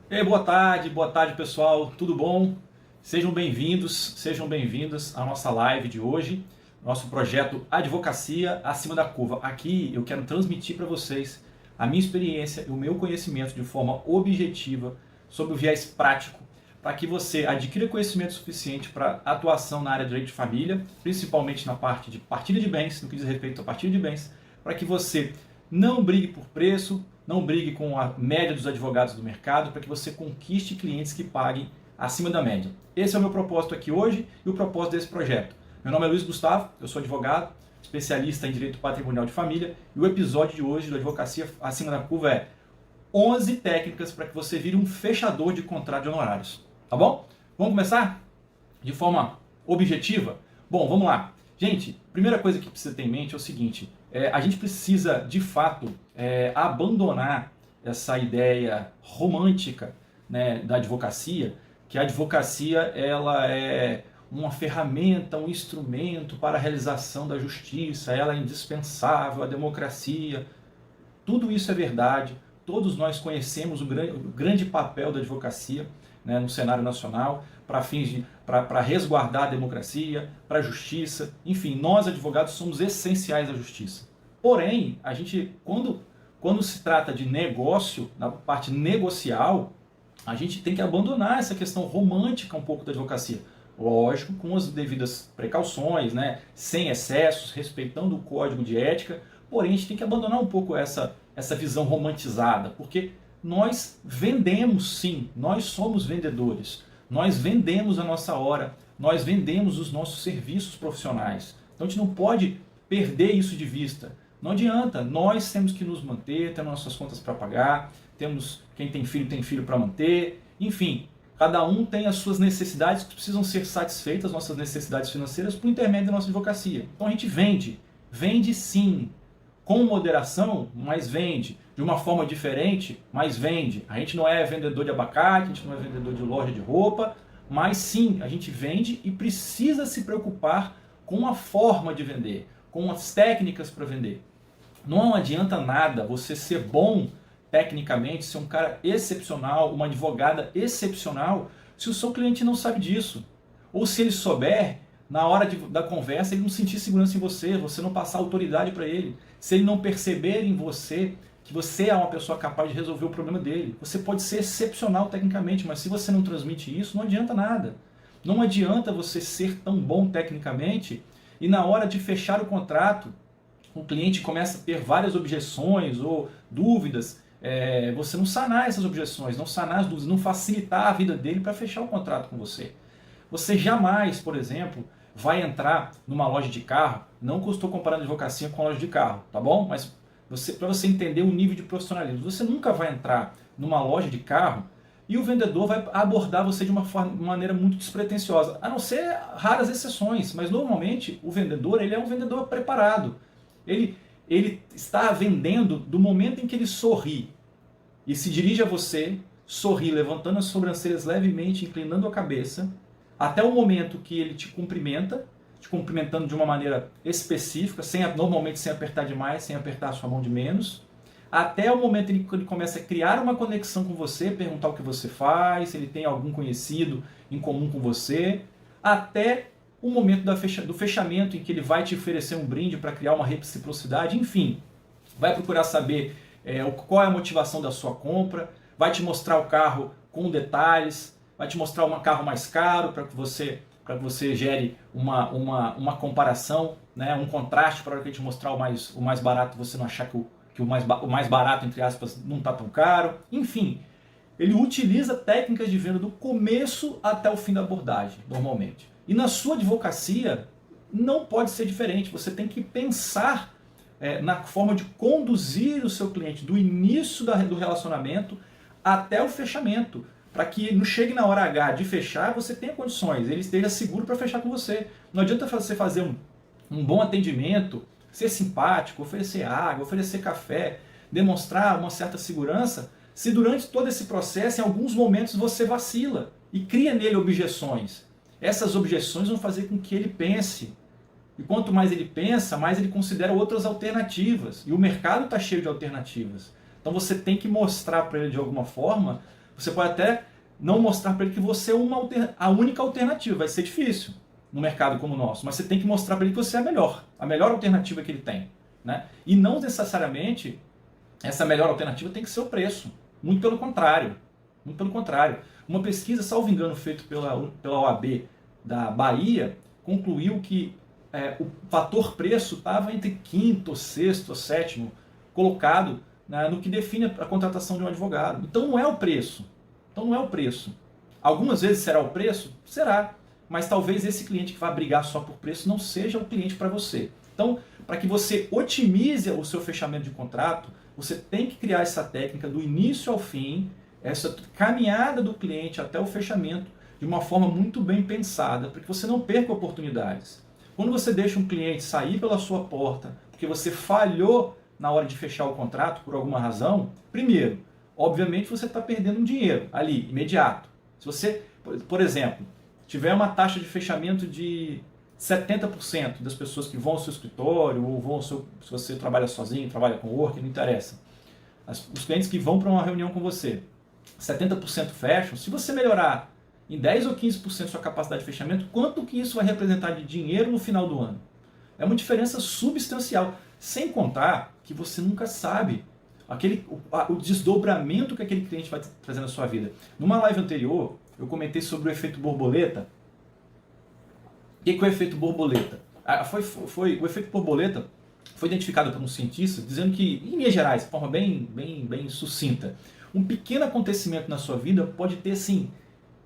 Ei, boa tarde pessoal, tudo bom? Sejam bem-vindos, sejam bem-vindas à nossa live de hoje, nosso projeto Advocacia Acima da Curva. Aqui eu quero transmitir para vocês a minha experiência e o meu conhecimento de forma objetiva sobre o viés prático, para que você adquira conhecimento suficiente para atuação na área de direito de família, principalmente na parte de partilha de bens, no que diz respeito à partilha de bens, para que você não brigue por preço, não brigue com a média dos advogados do mercado, para que você conquiste clientes que paguem acima da média. Esse é o meu propósito aqui hoje e o propósito desse projeto. Meu nome é Luiz Gustavo, eu sou advogado, especialista em direito patrimonial de família, e o episódio de hoje do Advocacia Acima da Curva é 11 técnicas para que você vire um fechador de contrato de honorários. Tá bom? Vamos começar? De forma objetiva? Bom, vamos lá. Gente, primeira coisa que precisa ter em mente é o seguinte, a gente precisa, de fato, abandonar essa ideia romântica, né, da advocacia, que a advocacia ela é uma ferramenta, um instrumento para a realização da justiça, ela é indispensável à democracia. Tudo isso é verdade, todos nós conhecemos o grande papel da advocacia, né, no cenário nacional, para resguardar a democracia, para a justiça, enfim, nós advogados somos essenciais à justiça. Porém, a gente, quando se trata de negócio, na parte negocial, a gente tem que abandonar essa questão romântica um pouco da advocacia. Lógico, com as devidas precauções, né, sem excessos, respeitando o código de ética, porém a gente tem que abandonar um pouco essa visão romantizada, porque nós vendemos sim, nós somos vendedores, nós vendemos a nossa hora, nós vendemos os nossos serviços profissionais. Então a gente não pode perder isso de vista. Não adianta, nós temos que nos manter, temos nossas contas para pagar, temos quem tem filho para manter, enfim, cada um tem as suas necessidades que precisam ser satisfeitas, nossas necessidades financeiras, por intermédio da nossa advocacia. Então a gente vende sim, com moderação, mas vende. De uma forma diferente, mas vende. A gente não é vendedor de abacate, a gente não é vendedor de loja de roupa, mas sim, a gente vende e precisa se preocupar com a forma de vender, com as técnicas para vender. Não adianta nada você ser bom tecnicamente, ser um cara excepcional, uma advogada excepcional, se o seu cliente não sabe disso. Ou se ele souber, na hora da conversa, ele não sentir segurança em você, você não passar autoridade para ele. Se ele não perceber em você que você é uma pessoa capaz de resolver o problema dele. Você pode ser excepcional tecnicamente, mas se você não transmite isso, não adianta nada. Não adianta você ser tão bom tecnicamente e na hora de fechar o contrato, o cliente começa a ter várias objeções ou dúvidas, você não sanar essas objeções, não sanar as dúvidas, não facilitar a vida dele para fechar o contrato com você. Você jamais, por exemplo, vai entrar numa loja de carro, não que eu estou comparando a advocacia com a loja de carro, tá bom? Mas para você entender o nível de profissionalismo, você nunca vai entrar numa loja de carro e o vendedor vai abordar você de uma maneira muito despretensiosa, a não ser raras exceções, mas normalmente o vendedor ele é um vendedor preparado. Ele está vendendo do momento em que ele sorri e se dirige a você, sorri, levantando as sobrancelhas levemente, inclinando a cabeça, até o momento que ele te cumprimenta, te cumprimentando de uma maneira específica, normalmente sem apertar demais, sem apertar a sua mão de menos, até o momento em que ele começa a criar uma conexão com você, perguntar o que você faz, se ele tem algum conhecido em comum com você, até o momento do fechamento em que ele vai te oferecer um brinde para criar uma reciprocidade, enfim, vai procurar saber qual é a motivação da sua compra, vai te mostrar o carro com detalhes, vai te mostrar um carro mais caro para que você gere uma comparação, né, um contraste para a hora que ele te mostrar o mais barato, você não achar que o mais barato, entre aspas, não está tão caro. Enfim, ele utiliza técnicas de venda do começo até o fim da abordagem, normalmente. E na sua advocacia não pode ser diferente, você tem que pensar na forma de conduzir o seu cliente do início do relacionamento até o fechamento, para que não chegue na hora H de fechar, você tenha condições, ele esteja seguro para fechar com você. Não adianta você fazer um bom atendimento, ser simpático, oferecer água, oferecer café, demonstrar uma certa segurança, se durante todo esse processo, em alguns momentos, você vacila e cria nele objeções. Essas objeções vão fazer com que ele pense. E quanto mais ele pensa, mais ele considera outras alternativas. E o mercado está cheio de alternativas. Então você tem que mostrar para ele de alguma forma Você pode até não mostrar para ele que você é a única alternativa. Vai ser difícil no mercado como o nosso, mas você tem que mostrar para ele que você é a melhor alternativa que ele tem, né? E não necessariamente essa melhor alternativa tem que ser o preço. Muito pelo contrário. Muito pelo contrário. Uma pesquisa, salvo engano, feita pela OAB da Bahia, concluiu que o fator preço estava entre quinto, sexto ou sétimo colocado, né, no que define a contratação de um advogado. Então não é o preço. Então não é o preço. Algumas vezes será o preço? Será. Mas talvez esse cliente que vai brigar só por preço não seja o cliente para você. Então, para que você otimize o seu fechamento de contrato, você tem que criar essa técnica do início ao fim, essa caminhada do cliente até o fechamento de uma forma muito bem pensada, para que você não perca oportunidades. Quando você deixa um cliente sair pela sua porta porque você falhou na hora de fechar o contrato por alguma razão, primeiro, obviamente você está perdendo um dinheiro ali, imediato. Se você, por exemplo, tiver uma taxa de fechamento de 70% das pessoas que vão ao seu escritório, ou vão se você trabalha sozinho, trabalha com work, não interessa. Os clientes que vão para uma reunião com você, 70% fecham. Se você melhorar em 10 ou 15% sua capacidade de fechamento, quanto que isso vai representar de dinheiro no final do ano? É uma diferença substancial. Sem contar que você nunca sabe o desdobramento que aquele cliente vai trazer na sua vida. Numa live anterior, eu comentei sobre o efeito borboleta. O que é o efeito borboleta? O efeito borboleta foi identificado por um cientista dizendo que, em linhas gerais, de forma bem sucinta, um pequeno acontecimento na sua vida pode ter, assim,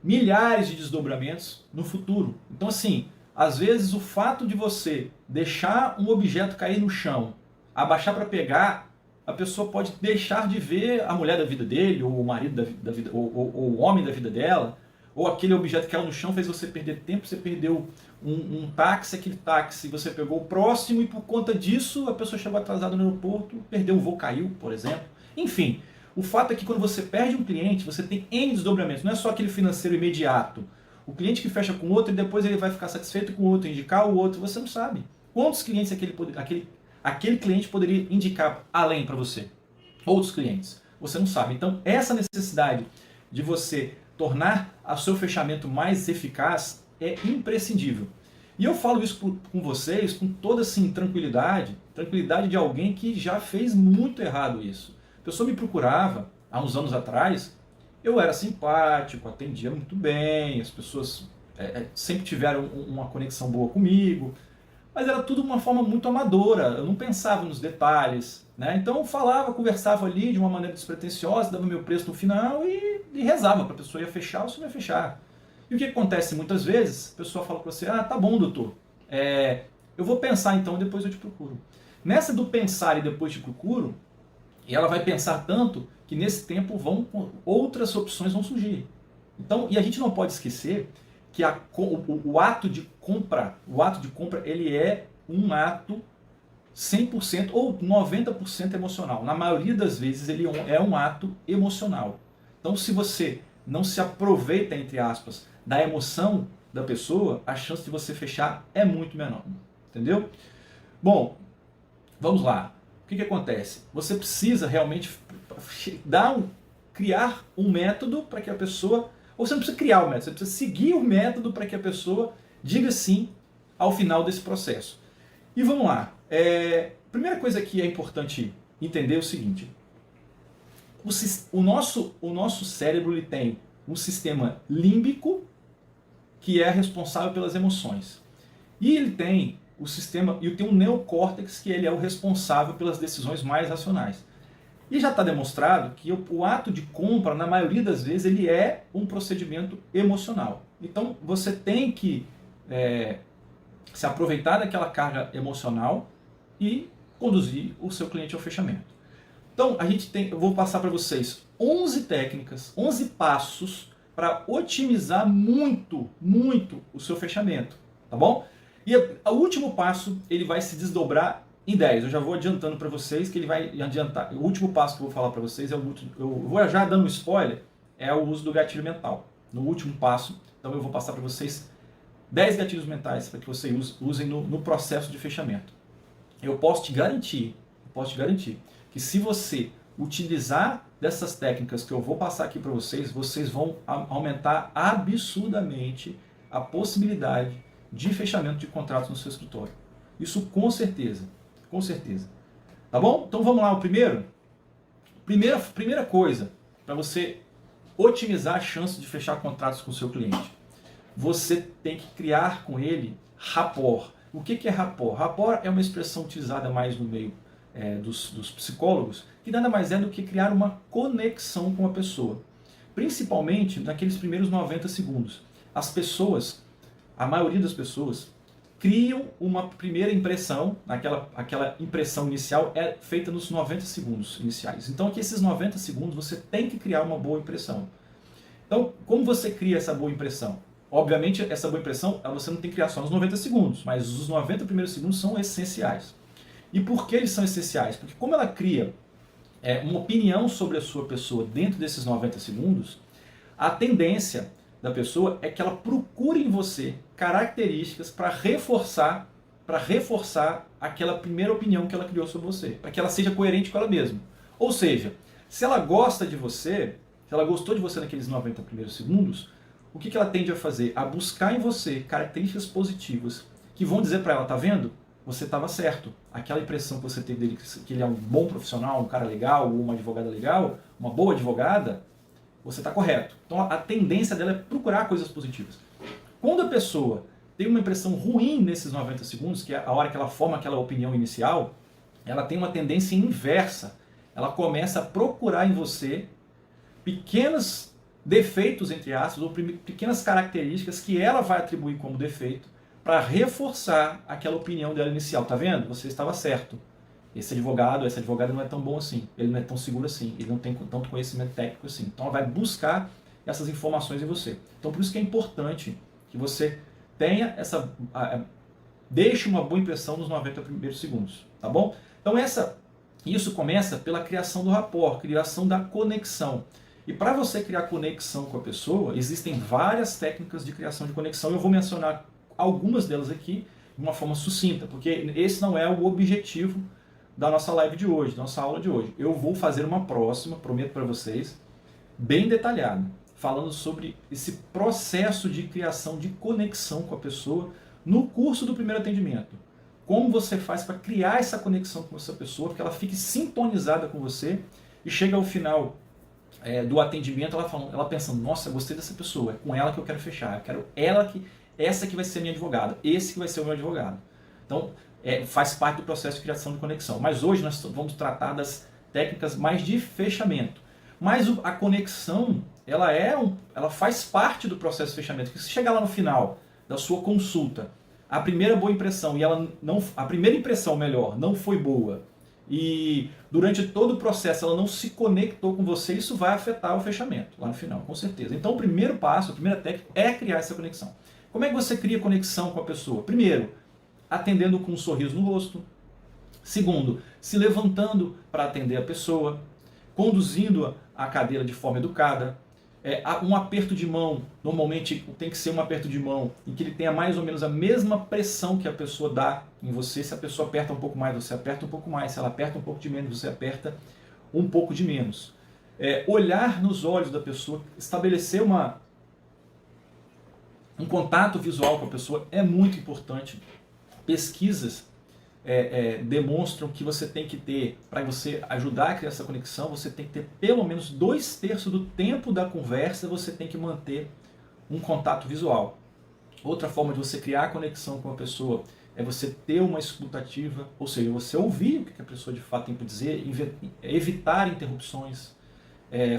milhares de desdobramentos no futuro. Então, assim, às vezes o fato de você deixar um objeto cair no chão, abaixar para pegar, a pessoa pode deixar de ver a mulher da vida dele, ou o marido da vida, ou o homem da vida dela, ou aquele objeto que caiu no chão fez você perder tempo, você perdeu um táxi, aquele táxi você pegou o próximo e por conta disso a pessoa chegou atrasada no aeroporto, perdeu o voo, caiu, por exemplo. Enfim, o fato é que quando você perde um cliente, você tem N desdobramentos, não é só aquele financeiro imediato. O cliente que fecha com o outro e depois ele vai ficar satisfeito com o outro, indicar o outro, você não sabe. Quantos clientes aquele cliente poderia indicar além para você? Outros clientes. Você não sabe. Então, essa necessidade de você tornar o seu fechamento mais eficaz é imprescindível. E eu falo isso com vocês com toda assim, tranquilidade de alguém que já fez muito errado isso. A pessoa me procurava, há uns anos atrás, eu era simpático, atendia muito bem, as pessoas sempre tiveram uma conexão boa comigo, mas era tudo de uma forma muito amadora, eu não pensava nos detalhes, né? Então eu falava, conversava ali de uma maneira despretensiosa, dava meu preço no final e rezava para a pessoa ia fechar ou se não ia fechar. E o que acontece muitas vezes, a pessoa fala para você, tá bom, doutor, eu vou pensar então e depois eu te procuro. Nessa do pensar e depois te procuro, e ela vai pensar tanto que nesse tempo outras opções vão surgir. Então, e a gente não pode esquecer que o ato de compra, ele é um ato 100% ou 90% emocional. Na maioria das vezes ele é um ato emocional. Então, se você não se aproveita, entre aspas, da emoção da pessoa, a chance de você fechar é muito menor. Entendeu? Bom, vamos lá. O que acontece? Você precisa realmente criar um método para que a pessoa... Ou você não precisa criar o método, você precisa seguir o método para que a pessoa diga sim ao final desse processo. E vamos lá. Primeira coisa que é importante entender é o seguinte. O nosso cérebro ele tem um sistema límbico que é responsável pelas emoções. E ele tem um neocórtex que ele é o responsável pelas decisões mais racionais. E já está demonstrado que o ato de compra, na maioria das vezes, ele é um procedimento emocional. Então, você tem que se aproveitar daquela carga emocional e conduzir o seu cliente ao fechamento. Então, eu vou passar para vocês 11 técnicas, 11 passos para otimizar muito, muito o seu fechamento, tá bom? E o último passo, ele vai se desdobrar em 10. Eu já vou adiantando para vocês que ele vai adiantar. O último passo que eu vou falar para vocês eu vou já dando um spoiler, é o uso do gatilho mental. No último passo, então eu vou passar para vocês 10 gatilhos mentais para que vocês usem no processo de fechamento. Eu posso te garantir que se você utilizar dessas técnicas que eu vou passar aqui para vocês, vocês vão aumentar absurdamente a possibilidade de fechamento de contratos no seu escritório. Isso com certeza, com certeza. Tá bom? Então vamos lá, o primeiro. Primeira coisa, para você otimizar a chance de fechar contratos com o seu cliente, você tem que criar com ele rapport. O que é rapport? Rapport é uma expressão utilizada mais no meio dos psicólogos, que nada mais é do que criar uma conexão com a pessoa. Principalmente naqueles primeiros 90 segundos. As pessoas, a maioria das pessoas, criam uma primeira impressão, aquela impressão inicial é feita nos 90 segundos iniciais. Então, aqui esses 90 segundos você tem que criar uma boa impressão. Então, como você cria essa boa impressão? Obviamente, essa boa impressão você não tem que criar só nos 90 segundos, mas os 90 primeiros segundos são essenciais. E por que eles são essenciais? Porque como ela cria uma opinião sobre a sua pessoa dentro desses 90 segundos, a tendência da pessoa é que ela procure em você características para reforçar aquela primeira opinião que ela criou sobre você, para que ela seja coerente com ela mesma. Ou seja, se ela gosta de você, se ela gostou de você naqueles 90 primeiros segundos, o que ela tende a fazer? A buscar em você características positivas que vão dizer para ela, tá vendo? Você estava certo. Aquela impressão que você teve dele, que ele é um bom profissional, um cara legal, ou uma advogada legal, uma boa advogada, você está correto. Então a tendência dela é procurar coisas positivas. Quando a pessoa tem uma impressão ruim nesses 90 segundos, que é a hora que ela forma aquela opinião inicial, ela tem uma tendência inversa. Ela começa a procurar em você pequenos defeitos, entre aspas, ou pequenas características que ela vai atribuir como defeito para reforçar aquela opinião dela inicial. Tá vendo? Você estava certo. Esse advogado, essa advogada não é tão bom assim, ele não é tão seguro assim, ele não tem tanto conhecimento técnico assim. Então ela vai buscar essas informações em você. Então por isso que é importante que você tenha deixe uma boa impressão nos 90 primeiros segundos, tá bom? Então isso começa pela criação do rapport, criação da conexão. E para você criar conexão com a pessoa, existem várias técnicas de criação de conexão. Eu vou mencionar algumas delas aqui de uma forma sucinta, porque esse não é o objetivo da nossa live de hoje, da nossa aula de hoje. Eu vou fazer uma próxima, prometo para vocês, bem detalhada, falando sobre esse processo de criação de conexão com a pessoa no curso do primeiro atendimento. Como você faz para criar essa conexão com essa pessoa, para que ela fique sintonizada com você e chega ao final do atendimento, ela pensando, nossa, gostei dessa pessoa, é com ela que eu quero fechar, eu quero essa que vai ser minha advogada, esse que vai ser o meu advogado. Então, faz parte do processo de criação de conexão. Mas hoje nós vamos tratar das técnicas mais de fechamento. Mas a conexão, ela faz parte do processo de fechamento. Porque se chegar lá no final da sua consulta, a primeira boa impressão, a primeira impressão, melhor, não foi boa, e durante todo o processo ela não se conectou com você, isso vai afetar o fechamento lá no final, com certeza. Então o primeiro passo, a primeira técnica é criar essa conexão. Como é que você cria conexão com a pessoa? Primeiro, atendendo com um sorriso no rosto. Segundo, se levantando para atender a pessoa, conduzindo a cadeira de forma educada. Um aperto de mão, normalmente tem que ser um aperto de mão em que ele tenha mais ou menos a mesma pressão que a pessoa dá em você. Se a pessoa aperta um pouco mais, você aperta um pouco mais. Se ela aperta um pouco de menos, você aperta um pouco de menos. Olhar nos olhos da pessoa, estabelecer um contato visual com a pessoa é muito importante. Pesquisas demonstram que você tem que ter, para você ajudar a criar essa conexão, você tem que ter pelo menos 2/3 do tempo da conversa, você tem que manter um contato visual. Outra forma de você criar conexão com a pessoa é você ter uma escuta ativa, ou seja, você ouvir o que a pessoa de fato tem para dizer, evitar interrupções,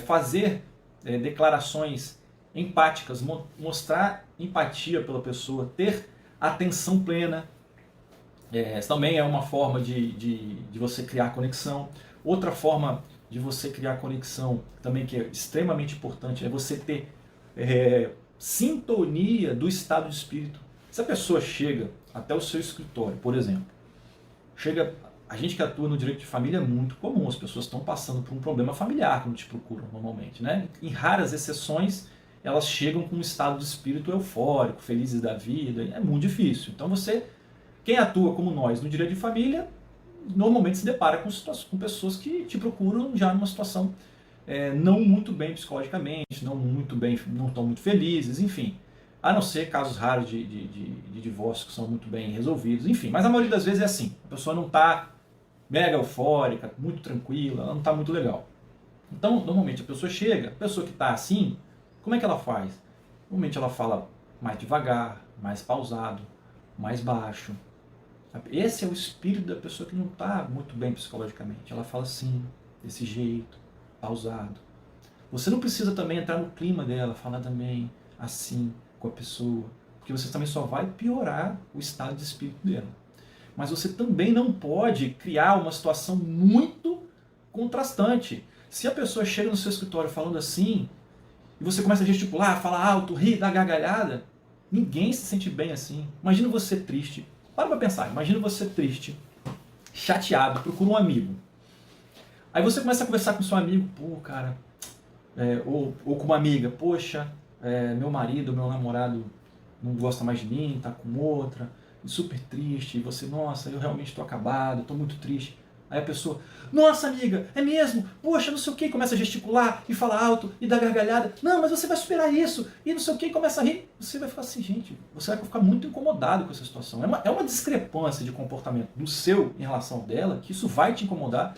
fazer declarações empáticas, mostrar empatia pela pessoa, ter atenção plena. Essa também é uma forma de você criar conexão. Outra forma de você criar conexão, também que é extremamente importante, é você ter sintonia do estado de espírito. Se a pessoa chega até o seu escritório, por exemplo, a gente que atua no direito de família é muito comum, as pessoas estão passando por um problema familiar quando te procuram normalmente, né? Em raras exceções, elas chegam com um estado de espírito eufórico, felizes da vida, é muito difícil. Então quem atua como nós no direito de família, normalmente se depara com pessoas que te procuram já numa situação não muito bem psicologicamente, não muito bem, não estão muito felizes, enfim. A não ser casos raros de divórcio que são muito bem resolvidos, enfim. Mas a maioria das vezes é assim, a pessoa não está mega eufórica, muito tranquila, ela não está muito legal. Então, normalmente a pessoa chega, a pessoa que está assim, como é que ela faz? Normalmente ela fala mais devagar, mais pausado, mais baixo. Esse é o espírito da pessoa que não está muito bem psicologicamente. Ela fala assim, desse jeito, pausado. Você não precisa também entrar no clima dela, falar também assim com a pessoa, porque você também só vai piorar o estado de espírito dela. Mas você também não pode criar uma situação muito contrastante. Se a pessoa chega no seu escritório falando assim, e você começa a gesticular, falar alto, rir, dar gargalhada, ninguém se sente bem assim. Imagina você triste. Para pra pensar, imagina você triste, chateado, procura um amigo. Aí você começa a conversar com seu amigo, pô, cara, ou com uma amiga, poxa, meu marido, meu namorado não gosta mais de mim, tá com outra, super triste, e você, nossa, eu realmente estou acabado, estou muito triste. Aí a pessoa, nossa amiga, é mesmo? Poxa, não sei o que, começa a gesticular e fala alto e dá gargalhada. Não, mas você vai superar isso e não sei o que, começa a rir. Você vai ficar assim, gente, você vai ficar muito incomodado com essa situação. É uma discrepância de comportamento do seu em relação ao dela, que isso vai te incomodar,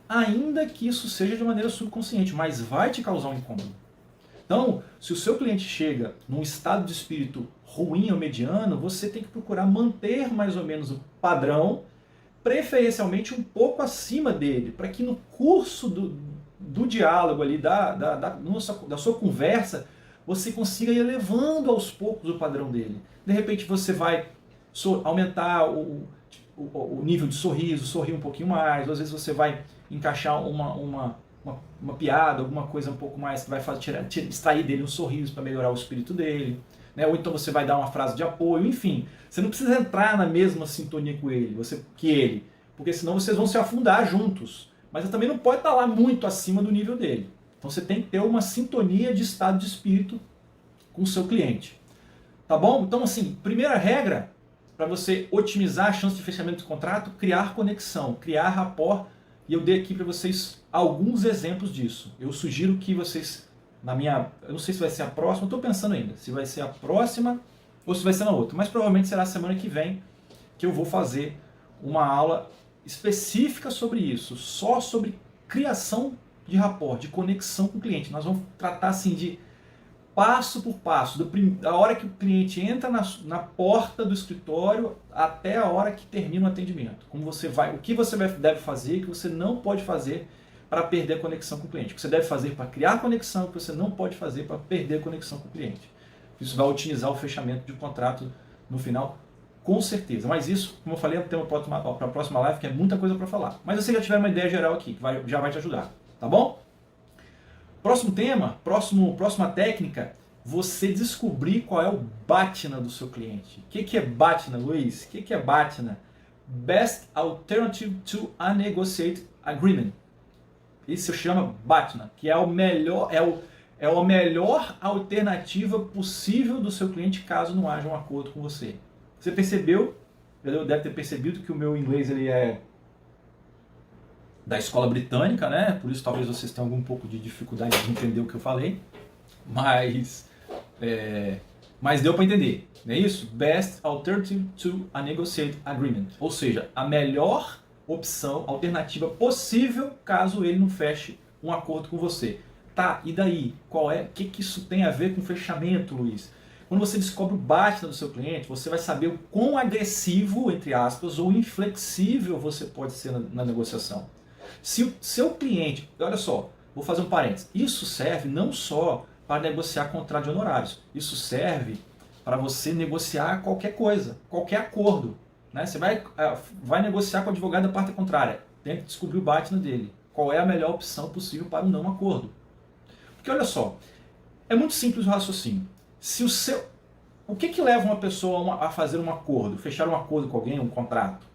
ainda que isso seja de maneira subconsciente, mas vai te causar um incômodo. Então, se o seu cliente chega num estado de espírito ruim ou mediano, você tem que procurar manter mais ou menos o padrão, preferencialmente um pouco acima dele, para que no curso do diálogo ali, da sua conversa, você consiga ir elevando aos poucos o padrão dele. De repente você vai aumentar o nível de sorriso, sorrir um pouquinho mais, ou às vezes você vai encaixar uma piada, alguma coisa um pouco mais que vai extrair dele um sorriso para melhorar o espírito dele. Né? Ou então você vai dar uma frase de apoio, enfim. Você não precisa entrar na mesma sintonia que ele, porque senão vocês vão se afundar juntos. Mas você também não pode estar lá muito acima do nível dele. Então você tem que ter uma sintonia de estado de espírito com o seu cliente. Tá bom? Então assim, primeira regra para você otimizar a chance de fechamento de contrato, criar conexão, criar rapport. E eu dei aqui para vocês alguns exemplos disso. Eu sugiro que vocês, eu não sei se vai ser a próxima, estou pensando ainda, se vai ser a próxima ou se vai ser na outra, mas provavelmente será a semana que vem que eu vou fazer uma aula específica sobre isso, só sobre criação de rapport, de conexão com o cliente. Nós vamos tratar assim de passo por passo, da hora que o cliente entra na porta do escritório até a hora que termina o atendimento. O que você deve fazer e o que você não pode fazer para perder a conexão com o cliente. O que você deve fazer para criar conexão, o que você não pode fazer para perder a conexão com o cliente. Isso vai otimizar o fechamento de contrato no final, com certeza. Mas isso, como eu falei, é um tema para a próxima live, que é muita coisa para falar. Mas você já tiver uma ideia geral aqui, que já vai te ajudar. Tá bom? Próximo tema, próxima técnica, você descobrir qual é o BATNA do seu cliente. O que é BATNA, Luiz? O que é BATNA? Best Alternative to a Negotiate Agreement. Isso se chama BATNA, que é a melhor alternativa possível do seu cliente caso não haja um acordo com você. Você percebeu? Deve ter percebido que o meu inglês ele é da escola britânica, né? Por isso talvez vocês tenham algum pouco de dificuldade de entender o que eu falei, mas deu para entender, não é isso? Best alternative to a negotiate agreement, ou seja, a melhor opção, alternativa possível caso ele não feche um acordo com você. Tá, e daí? O que isso tem a ver com fechamento, Luiz? Quando você descobre o BATNA do seu cliente, você vai saber o quão agressivo, entre aspas, ou inflexível você pode ser na negociação. Se o seu cliente, olha só, vou fazer um parênteses, isso serve não só para negociar contrato de honorários, isso serve para você negociar qualquer coisa, qualquer acordo. Né? Você vai negociar com o advogado da parte contrária, tem que descobrir o BATNA dele, qual é a melhor opção possível para um não acordo. Porque olha só, é muito simples o raciocínio. O que leva uma pessoa a fazer um acordo, fechar um acordo com alguém, um contrato?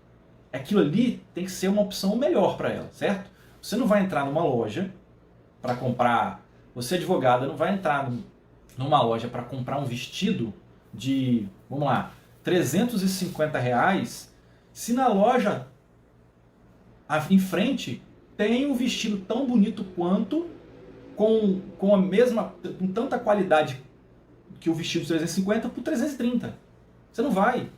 Aquilo ali tem que ser uma opção melhor para ela, certo? Você não vai entrar numa loja para comprar, você advogada não vai entrar numa loja para comprar um vestido de, vamos lá, R$350, se na loja em frente tem um vestido tão bonito quanto com com tanta qualidade que o vestido 350 por 330. Você não vai.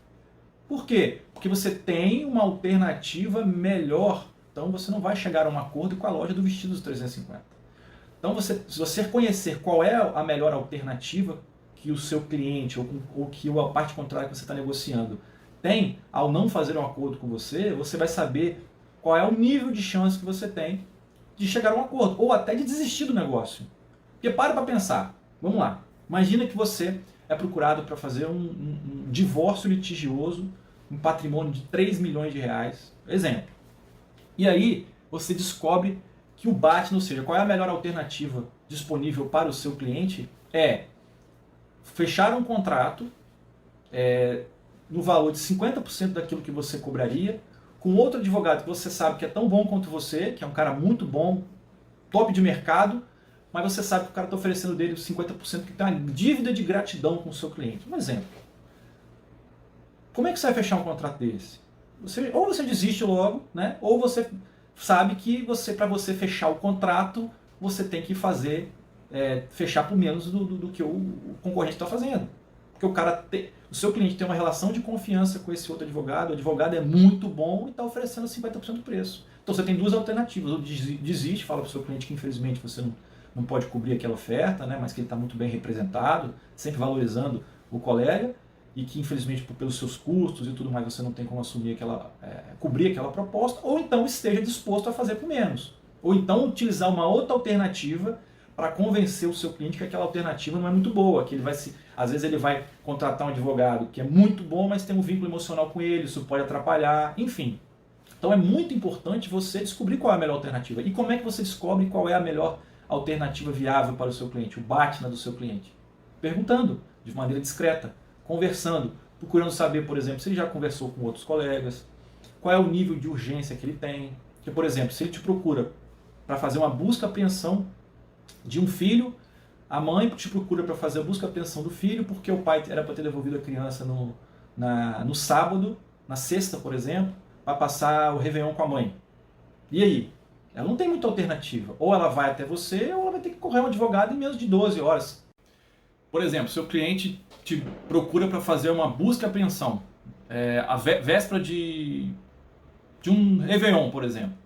Por quê? Porque você tem uma alternativa melhor. Então você não vai chegar a um acordo com a loja do vestido dos 350. Então se você conhecer qual é a melhor alternativa que o seu cliente ou que a parte contrária que você está negociando tem ao não fazer um acordo com você, você vai saber qual é o nível de chance que você tem de chegar a um acordo, ou até de desistir do negócio. Porque para pensar, vamos lá, imagina que você é procurado para fazer um divórcio litigioso, um patrimônio de 3 milhões de reais, exemplo. E aí você descobre que o BATNA, ou seja, qual é a melhor alternativa disponível para o seu cliente, é fechar um contrato no valor de 50% daquilo que você cobraria, com outro advogado que você sabe que é tão bom quanto você, que é um cara muito bom, top de mercado, mas você sabe que o cara está oferecendo dele os 50% que tem uma dívida de gratidão com o seu cliente. Um exemplo. Como é que você vai fechar um contrato desse? Ou você desiste logo, né? Ou você sabe que para você fechar o contrato, você tem que fechar por menos do que o concorrente está fazendo. Porque o seu cliente tem uma relação de confiança com esse outro advogado, o advogado é muito bom e está oferecendo 50% do preço. Então você tem duas alternativas, ou desiste, fala para o seu cliente que infelizmente você não pode cobrir aquela oferta, né, mas que ele está muito bem representado, sempre valorizando o colega, e que infelizmente pelos seus custos e tudo mais você não tem como assumir cobrir aquela proposta, ou então esteja disposto a fazer por menos. Ou então utilizar uma outra alternativa para convencer o seu cliente que aquela alternativa não é muito boa, que às vezes ele vai contratar um advogado que é muito bom, mas tem um vínculo emocional com ele, isso pode atrapalhar, enfim. Então é muito importante você descobrir qual é a melhor alternativa. E como é que você descobre qual é a melhor alternativa viável para o seu cliente, o BATNA do seu cliente? Perguntando, de maneira discreta, conversando, procurando saber, por exemplo, se ele já conversou com outros colegas, qual é o nível de urgência que ele tem. Porque, por exemplo, se ele te procura para fazer uma busca-apreensão de um filho, a mãe te procura para fazer a busca-apreensão do filho porque o pai era para ter devolvido a criança no sábado, na sexta, por exemplo, para passar o Réveillon com a mãe. E aí? Ela não tem muita alternativa. Ou ela vai até você, ou ela vai ter que correr um advogado em menos de 12 horas. Por exemplo, seu cliente te procura para fazer uma busca-apreensão, a véspera de um Réveillon, por exemplo.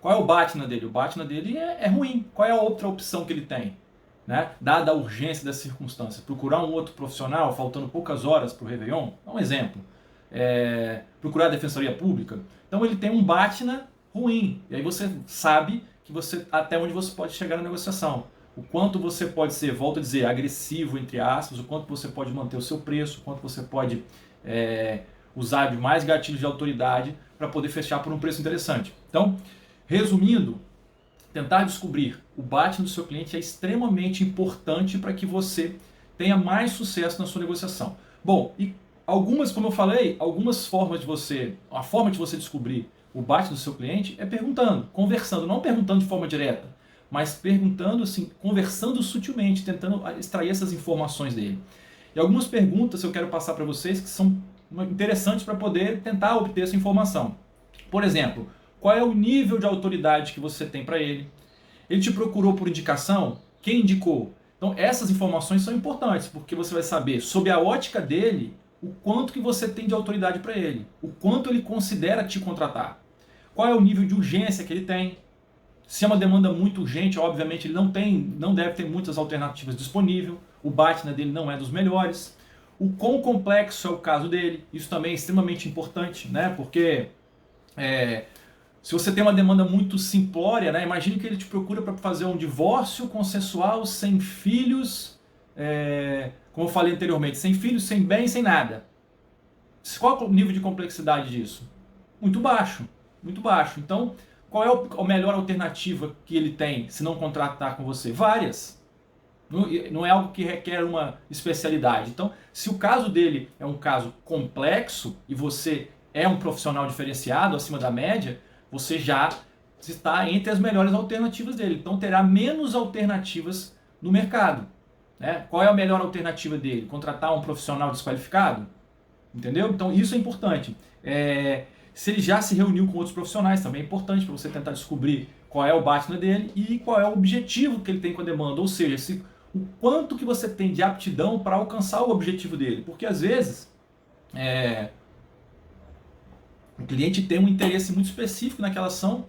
Qual é o BATNA dele? O BATNA dele é ruim. Qual é a outra opção que ele tem? Né? Dada a urgência das circunstâncias. Procurar um outro profissional, faltando poucas horas para o Réveillon? É um exemplo. Procurar a Defensoria Pública? Então ele tem um BATNA ruim. E aí você sabe que até onde você pode chegar na negociação. O quanto você pode ser, volto a dizer, agressivo, entre aspas, o quanto você pode manter o seu preço, o quanto você pode usar de mais gatilhos de autoridade para poder fechar por um preço interessante. Então, resumindo, tentar descobrir o BATNA do seu cliente é extremamente importante para que você tenha mais sucesso na sua negociação. Bom, e como eu falei, a forma de você descobrir o BATNA do seu cliente é perguntando, conversando, não perguntando de forma direta, mas perguntando assim, conversando sutilmente, tentando extrair essas informações dele. E algumas perguntas eu quero passar para vocês que são interessantes para poder tentar obter essa informação. Por exemplo, qual é o nível de autoridade que você tem para ele? Ele te procurou por indicação? Quem indicou? Então essas informações são importantes, porque você vai saber, sob a ótica dele, o quanto que você tem de autoridade para ele, o quanto ele considera te contratar. Qual é o nível de urgência que ele tem? Se é uma demanda muito urgente, obviamente ele não deve ter muitas alternativas disponíveis, o BATNA dele não é dos melhores. O quão complexo é o caso dele, isso também é extremamente importante, né? Porque se você tem uma demanda muito simplória, né? Imagine que ele te procura para fazer um divórcio consensual, sem filhos, como eu falei anteriormente, sem filhos, sem bem, sem nada. Qual é o nível de complexidade disso? Muito baixo, muito baixo. Então, qual é a melhor alternativa que ele tem se não contratar com você? Várias. Não é algo que requer uma especialidade. Então, se o caso dele é um caso complexo e você é um profissional diferenciado, acima da média, você já está entre as melhores alternativas dele. Então, terá menos alternativas no mercado. Né? Qual é a melhor alternativa dele? Contratar um profissional desqualificado? Entendeu? Então, isso é importante. Se ele já se reuniu com outros profissionais, também é importante para você tentar descobrir qual é o BATNA dele e qual é o objetivo que ele tem com a demanda, ou seja, o quanto que você tem de aptidão para alcançar o objetivo dele. Porque às vezes o cliente tem um interesse muito específico naquela ação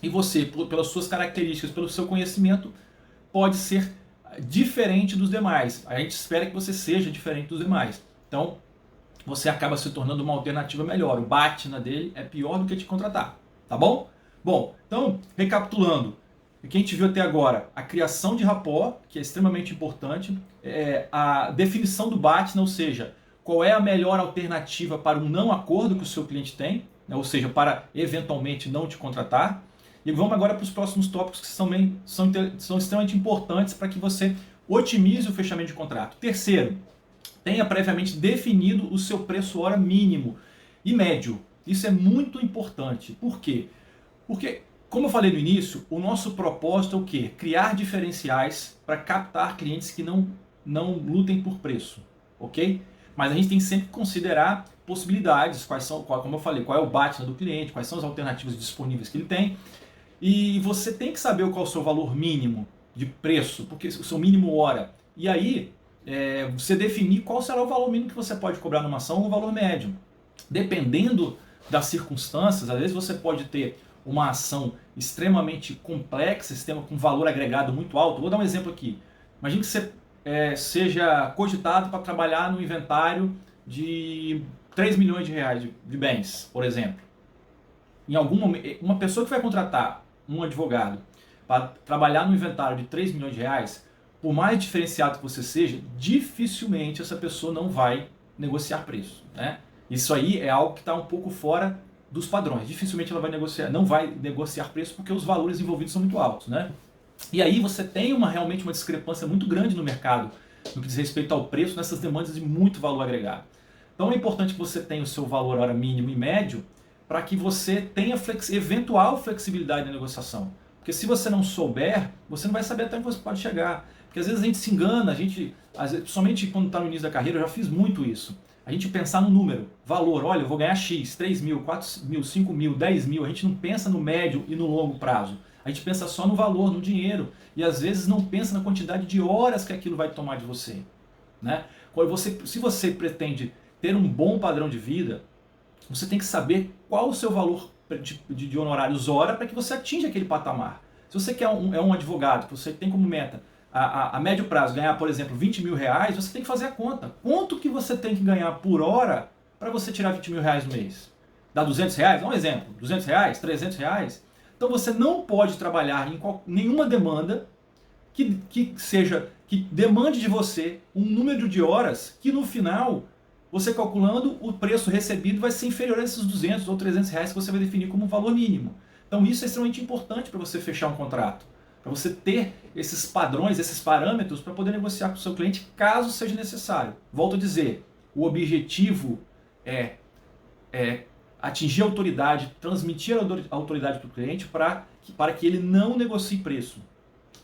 e você, pelas suas características, pelo seu conhecimento, pode ser diferente dos demais. A gente espera que você seja diferente dos demais. Então, você acaba se tornando uma alternativa melhor. O BATNA dele é pior do que te contratar. Tá bom? Bom, então, recapitulando. O que a gente viu até agora? A criação de rapport, que é extremamente importante. A definição do BATNA, ou seja, qual é a melhor alternativa para um não acordo que o seu cliente tem, né? Ou seja, para eventualmente não te contratar. E vamos agora para os próximos tópicos que são extremamente importantes para que você otimize o fechamento de contrato. Terceiro, tenha previamente definido o seu preço hora mínimo e médio. Isso é muito importante. Por quê? Porque, como eu falei no início, o nosso propósito é o quê? Criar diferenciais para captar clientes que não lutem por preço, ok? Mas a gente tem sempre que considerar possibilidades, como eu falei, qual é o BATNA do cliente, quais são as alternativas disponíveis que ele tem. E você tem que saber qual é o seu valor mínimo de preço, porque o seu mínimo hora. E aí, você definir qual será o valor mínimo que você pode cobrar numa ação ou o valor médio. Dependendo das circunstâncias, às vezes você pode ter uma ação extremamente complexa, sistema com valor agregado muito alto. Vou dar um exemplo aqui. Imagine que você seja cogitado para trabalhar no inventário de 3 milhões de reais de bens, por exemplo. Em algum momento, uma pessoa que vai contratar um advogado para trabalhar no inventário de 3 milhões de reais, por mais diferenciado que você seja, dificilmente essa pessoa não vai negociar preço, né? Isso aí é algo que está um pouco fora dos padrões. Dificilmente ela não vai negociar preço porque os valores envolvidos são muito altos, né? E aí você tem realmente uma discrepância muito grande no mercado no que diz respeito ao preço nessas demandas de muito valor agregado. Então é importante que você tenha o seu valor hora mínimo e médio para que você tenha eventual flexibilidade na negociação. Porque se você não souber, você não vai saber até onde você pode chegar. Porque às vezes a gente se engana, somente quando está no início da carreira, eu já fiz muito isso. A gente pensar no número, valor, olha, eu vou ganhar X, 3 mil, 4 mil, 5 mil, 10 mil. A gente não pensa no médio e no longo prazo. A gente pensa só no valor, no dinheiro. E às vezes não pensa na quantidade de horas que aquilo vai tomar de você, né? Se você pretende ter um bom padrão de vida, você tem que saber qual o seu valor de honorários hora para que você atinja aquele patamar. Se você quer um advogado, que você tem como meta a médio prazo ganhar, por exemplo, 20 mil reais, você tem que fazer a conta. Quanto que você tem que ganhar por hora para você tirar 20 mil reais no mês? Dá 200 reais? Dá um exemplo. 200 reais? 300 reais? Então você não pode trabalhar em nenhuma demanda que demande de você um número de horas que no final, você calculando, o preço recebido vai ser inferior a esses 200 ou 300 reais que você vai definir como valor mínimo. Então isso é extremamente importante para você fechar um contrato. Para você ter esses padrões, esses parâmetros para poder negociar com o seu cliente caso seja necessário. Volto a dizer, o objetivo é atingir a autoridade, transmitir a autoridade para o cliente para que ele não negocie preço,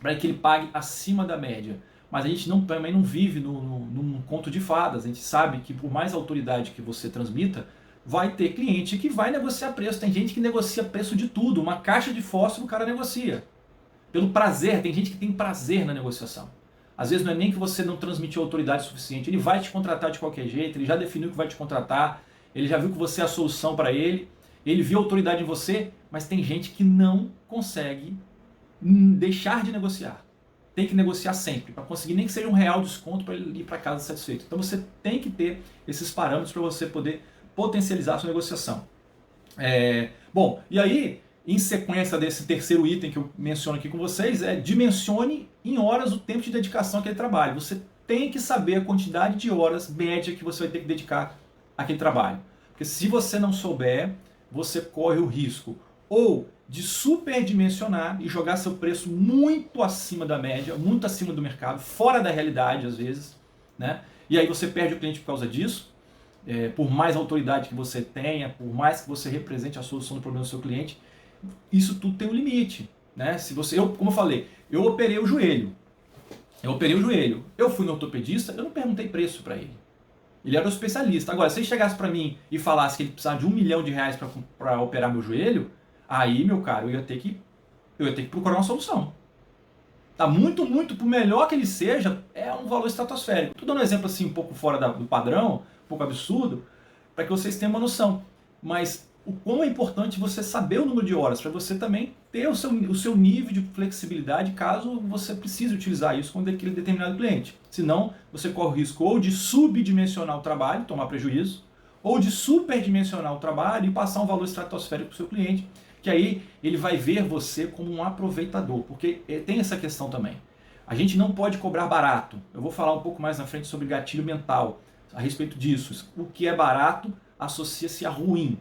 para que ele pague acima da média. Mas a gente também não vive num conto de fadas. A gente sabe que por mais autoridade que você transmita, vai ter cliente que vai negociar preço. Tem gente que negocia preço de tudo. Uma caixa de fósforo o cara negocia. Pelo prazer, tem gente que tem prazer na negociação. Às vezes não é nem que você não transmitiu autoridade suficiente. Ele vai te contratar de qualquer jeito, ele já definiu que vai te contratar, ele já viu que você é a solução para ele, ele viu autoridade em você, mas tem gente que não consegue deixar de negociar. Tem que negociar sempre, para conseguir nem que seja R$1 desconto para ele ir para casa satisfeito. Então você tem que ter esses parâmetros para você poder potencializar a sua negociação. Bom, e aí, em sequência desse terceiro item que eu menciono aqui com vocês, dimensione em horas o tempo de dedicação àquele trabalho. Você tem que saber a quantidade de horas média que você vai ter que dedicar àquele trabalho. Porque se você não souber, você corre o risco ou de superdimensionar e jogar seu preço muito acima da média, muito acima do mercado, fora da realidade às vezes, né? E aí você perde o cliente por causa disso. Por mais autoridade que você tenha, por mais que você represente a solução do problema do seu cliente, isso tudo tem um limite, né? Como eu falei, eu operei o joelho. Eu fui no ortopedista, eu não perguntei preço para ele. Ele era um especialista. Agora, se ele chegasse para mim e falasse que ele precisava de R$1 milhão para operar meu joelho, aí, meu caro, eu eu ia ter que procurar uma solução. Tá muito, por melhor que ele seja, é um valor estratosférico. Estou dando um exemplo assim um pouco fora do padrão, um pouco absurdo, para que vocês tenham uma noção. Mas o quão é importante você saber o número de horas, para você também ter o seu nível de flexibilidade caso você precise utilizar isso com aquele determinado cliente. Senão, você corre o risco ou de subdimensionar o trabalho, tomar prejuízo, ou de superdimensionar o trabalho e passar um valor estratosférico para o seu cliente, que aí ele vai ver você como um aproveitador, porque tem essa questão também. A gente não pode cobrar barato. Eu vou falar um pouco mais na frente sobre gatilho mental a respeito disso. O que é barato associa-se a ruim.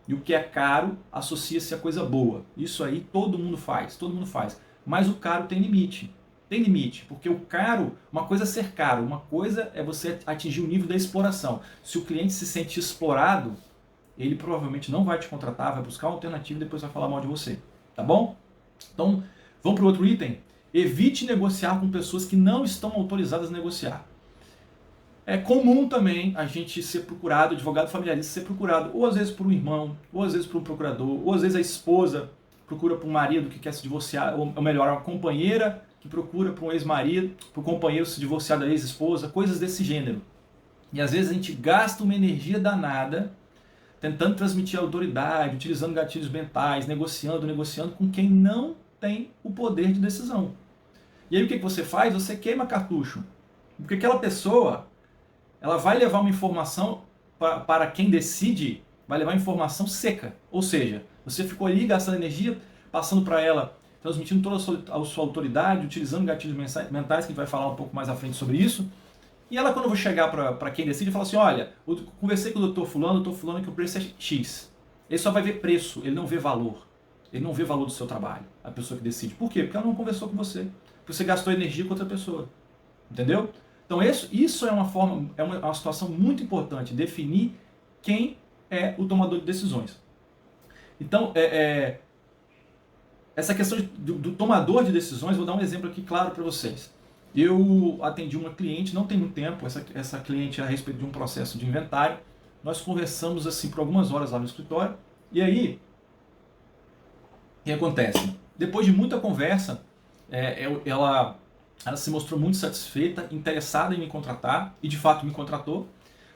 E o que é caro associa-se a coisa boa. Isso aí todo mundo faz, todo mundo faz. Mas o caro tem limite. Tem limite, porque o caro, uma coisa é ser caro, uma coisa é você atingir o nível da exploração. Se o cliente se sente explorado, ele provavelmente não vai te contratar, vai buscar uma alternativa e depois vai falar mal de você. Tá bom? Então, vamos para o outro item. Evite negociar com pessoas que não estão autorizadas a negociar. É comum também a gente ser procurado, advogado familiarista ser procurado, ou às vezes por um irmão, ou às vezes por um procurador, ou às vezes a esposa procura por um marido que quer se divorciar, ou melhor, uma companheira que procura por um ex-marido, para o companheiro se divorciar da ex-esposa, coisas desse gênero. E às vezes a gente gasta uma energia danada tentando transmitir autoridade, utilizando gatilhos mentais, negociando com quem não tem o poder de decisão. E aí o que você faz? Você queima cartucho. Porque aquela pessoa, ela vai levar uma informação para quem decide, vai levar informação seca. Ou seja, você ficou ali gastando energia, passando para ela, transmitindo toda a sua autoridade, utilizando gatilhos mentais, que a gente vai falar um pouco mais à frente sobre isso. E ela, quando eu vou chegar para quem decide, fala assim, olha, eu conversei com o doutor fulano que o preço é X. Ele só vai ver preço, ele não vê valor. Ele não vê valor do seu trabalho, a pessoa que decide. Por quê? Porque ela não conversou com você. Porque você gastou energia com outra pessoa. Entendeu? Então isso é uma situação muito importante, definir quem é o tomador de decisões. Então, essa questão do tomador de decisões, vou dar um exemplo aqui claro para vocês. Eu atendi uma cliente, não tem muito tempo, essa cliente a respeito de um processo de inventário. Nós conversamos assim por algumas horas lá no escritório, e aí, o que acontece? Depois de muita conversa, ela se mostrou muito satisfeita, interessada em me contratar, e de fato me contratou,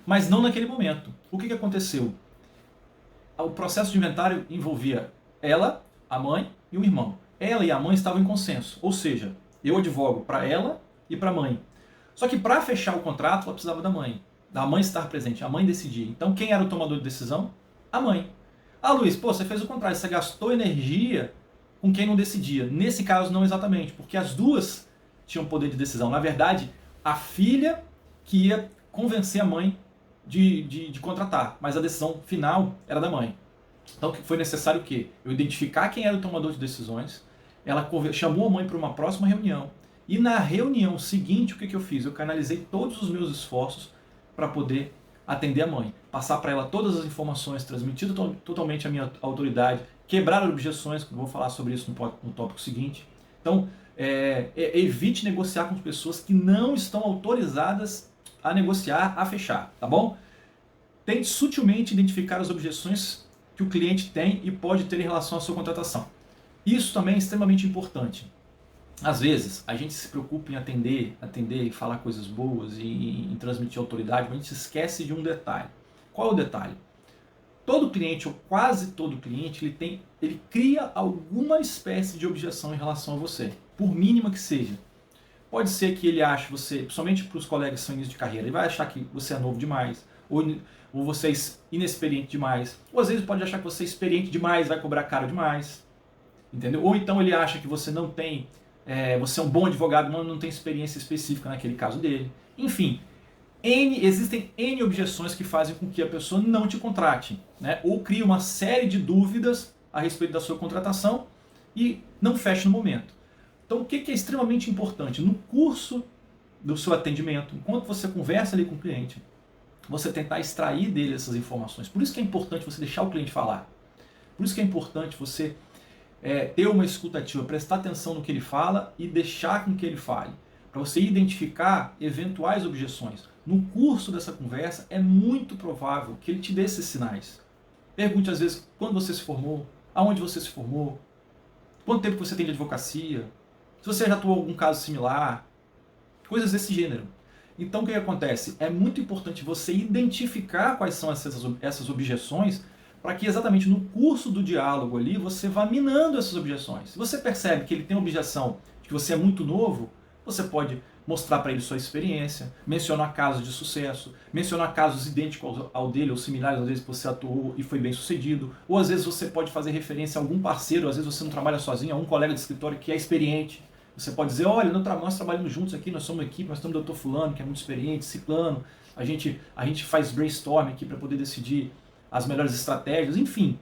mas não naquele momento. O que aconteceu? O processo de inventário envolvia ela, a mãe e o irmão. Ela e a mãe estavam em consenso, ou seja, eu advogo para ela e para a mãe. Só que para fechar o contrato, ela precisava da mãe estar presente, a mãe decidir. Então quem era o tomador de decisão? A mãe. Ah, Luiz, você fez o contrário, você gastou energia com quem não decidia. Nesse caso não exatamente, porque as duas tinham poder de decisão. Na verdade, a filha que ia convencer a mãe de contratar, mas a decisão final era da mãe. Então foi necessário o quê? Eu identificar quem era o tomador de decisões, ela chamou a mãe para uma próxima reunião, e na reunião seguinte o que eu fiz? Eu canalizei todos os meus esforços para poder atender a mãe, passar para ela todas as informações, transmitir totalmente a minha autoridade, quebrar objeções, que eu vou falar sobre isso no tópico seguinte. Então, evite negociar com pessoas que não estão autorizadas a negociar, a fechar, tá bom? Tente sutilmente identificar as objeções que o cliente tem e pode ter em relação à sua contratação. Isso também é extremamente importante. Às vezes, a gente se preocupa em atender e falar coisas boas e em transmitir autoridade, mas a gente esquece de um detalhe. Qual é o detalhe? Todo cliente, ou quase todo cliente, ele cria alguma espécie de objeção em relação a você, por mínima que seja. Pode ser que ele ache você, principalmente para os colegas que são início de carreira, ele vai achar que você é novo demais, ou você é inexperiente demais, ou às vezes pode achar que você é experiente demais, vai cobrar caro demais, entendeu? Ou então ele acha que você não tem, você é um bom advogado, mas não tem experiência específica naquele caso dele. Enfim, existem N objeções que fazem com que a pessoa não te contrate, né? Ou crie uma série de dúvidas a respeito da sua contratação e não feche no momento. Então o que é extremamente importante? No curso do seu atendimento, enquanto você conversa ali com o cliente, você tentar extrair dele essas informações. Por isso que é importante você deixar o cliente falar. Por isso que é importante você ter uma escuta ativa, prestar atenção no que ele fala e deixar com que ele fale, para você identificar eventuais objeções. No curso dessa conversa, é muito provável que ele te dê esses sinais. Pergunte às vezes quando você se formou, aonde você se formou, Quanto tempo você tem de advocacia? Se você já atuou em algum caso similar? Coisas desse gênero. Então o que acontece? É muito importante você identificar quais são essas objeções para que exatamente no curso do diálogo ali você vá minando essas objeções. Se você percebe que ele tem objeção de que você é muito novo, você pode mostrar para ele sua experiência, mencionar casos de sucesso, mencionar casos idênticos ao dele ou similares, às vezes que você atuou e foi bem sucedido, ou às vezes você pode fazer referência a algum parceiro, às vezes você não trabalha sozinho, a um colega de escritório que é experiente. Você pode dizer, olha, nós trabalhamos juntos aqui, nós somos uma equipe, nós temos o Dr. Fulano, que é muito experiente, Ciclano, a gente faz brainstorm aqui para poder decidir as melhores estratégias, enfim.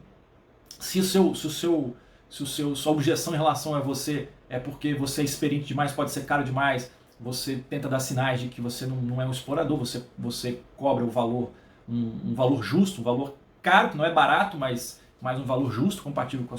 Se sua objeção em relação a você é porque você é experiente demais, pode ser caro demais, você tenta dar sinais de que você não é um explorador, você cobra o valor, um valor justo, um valor caro, que não é barato, mas um valor justo, compatível com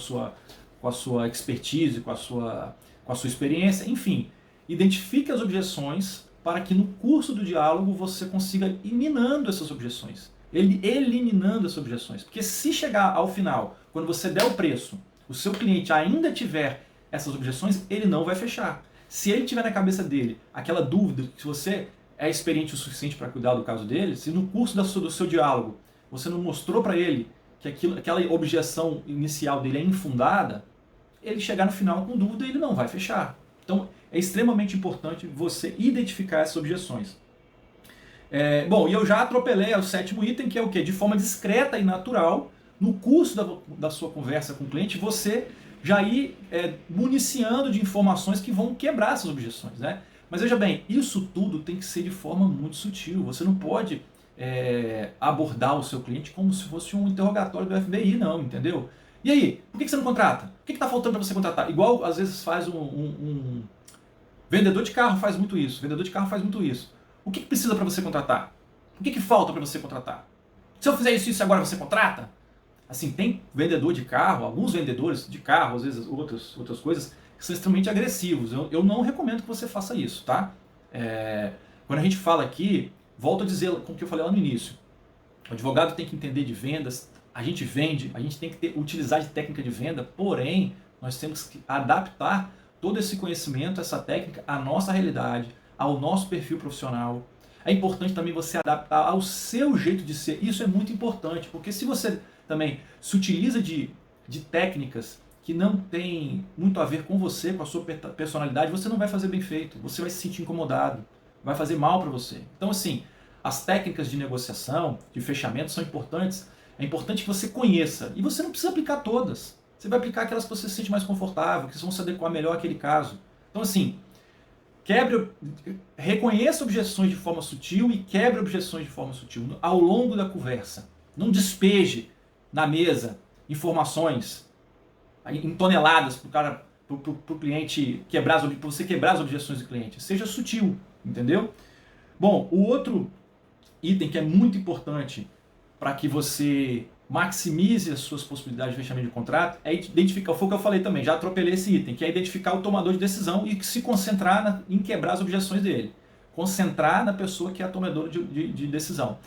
a sua expertise, com a sua experiência, enfim. Identifique as objeções para que no curso do diálogo você consiga ir minando essas objeções, eliminando essas objeções. Porque se chegar ao final, quando você der o preço, o seu cliente ainda tiver essas objeções, ele não vai fechar. Se ele tiver na cabeça dele aquela dúvida que você é experiente o suficiente para cuidar do caso dele, se no curso do seu diálogo você não mostrou para ele que aquela objeção inicial dele é infundada, ele chegar no final com dúvida, ele não vai fechar. Então, é extremamente importante você identificar essas objeções. Bom, e eu já atropelei o 7º item, que é o quê? De forma discreta e natural, no curso da sua conversa com o cliente, você já ir municiando de informações que vão quebrar essas objeções, né? Mas veja bem, isso tudo tem que ser de forma muito sutil. Você não pode abordar o seu cliente como se fosse um interrogatório do FBI, não, entendeu? E aí, por que você não contrata? O que está faltando para você contratar? Igual às vezes faz um vendedor de carro faz muito isso. Vendedor de carro faz muito isso. O que precisa para você contratar? O que falta para você contratar? Se eu fizer isso agora você contrata? Assim, tem vendedor de carro, alguns vendedores de carro, às vezes outras coisas, que são extremamente agressivos. Eu não recomendo que você faça isso, tá? Quando a gente fala aqui, volto a dizer como que eu falei lá no início. O advogado tem que entender de vendas, a gente vende, a gente tem que utilizar de técnica de venda, porém, nós temos que adaptar todo esse conhecimento, essa técnica, à nossa realidade, ao nosso perfil profissional. É importante também você adaptar ao seu jeito de ser. Isso é muito importante, porque se você também se utiliza de técnicas que não tem muito a ver com você, com a sua personalidade, você não vai fazer bem feito, você vai se sentir incomodado, vai fazer mal para você. Então, assim, as técnicas de negociação, de fechamento são importantes. É importante que você conheça. E você não precisa aplicar todas. Você vai aplicar aquelas que você se sente mais confortável, que vão se adequar melhor àquele caso. Então, assim, reconheça objeções de forma sutil e quebre objeções de forma sutil ao longo da conversa. Não despeje na mesa informações em toneladas para o cliente quebrar para você quebrar as objeções do cliente. Seja sutil, entendeu? Bom, o outro item que é muito importante para que você maximize as suas possibilidades de fechamento de contrato é identificar, foi o que eu falei também, já atropelei esse item, que é identificar o tomador de decisão e se concentrar em quebrar as objeções dele. Concentrar na pessoa que é a tomadora de decisão.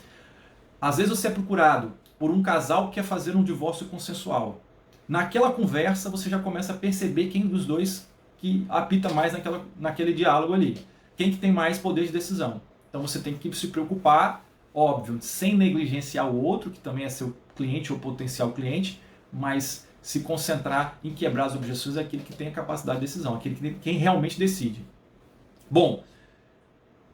Às vezes você é procurado por um casal que quer fazer um divórcio consensual. Naquela conversa você já começa a perceber quem dos dois que apita mais naquele diálogo ali. Quem que tem mais poder de decisão. Então você tem que se preocupar, óbvio, sem negligenciar o outro, que também é seu cliente ou potencial cliente, mas se concentrar em quebrar as objeções daquele que tem a capacidade de decisão, quem realmente decide. Bom,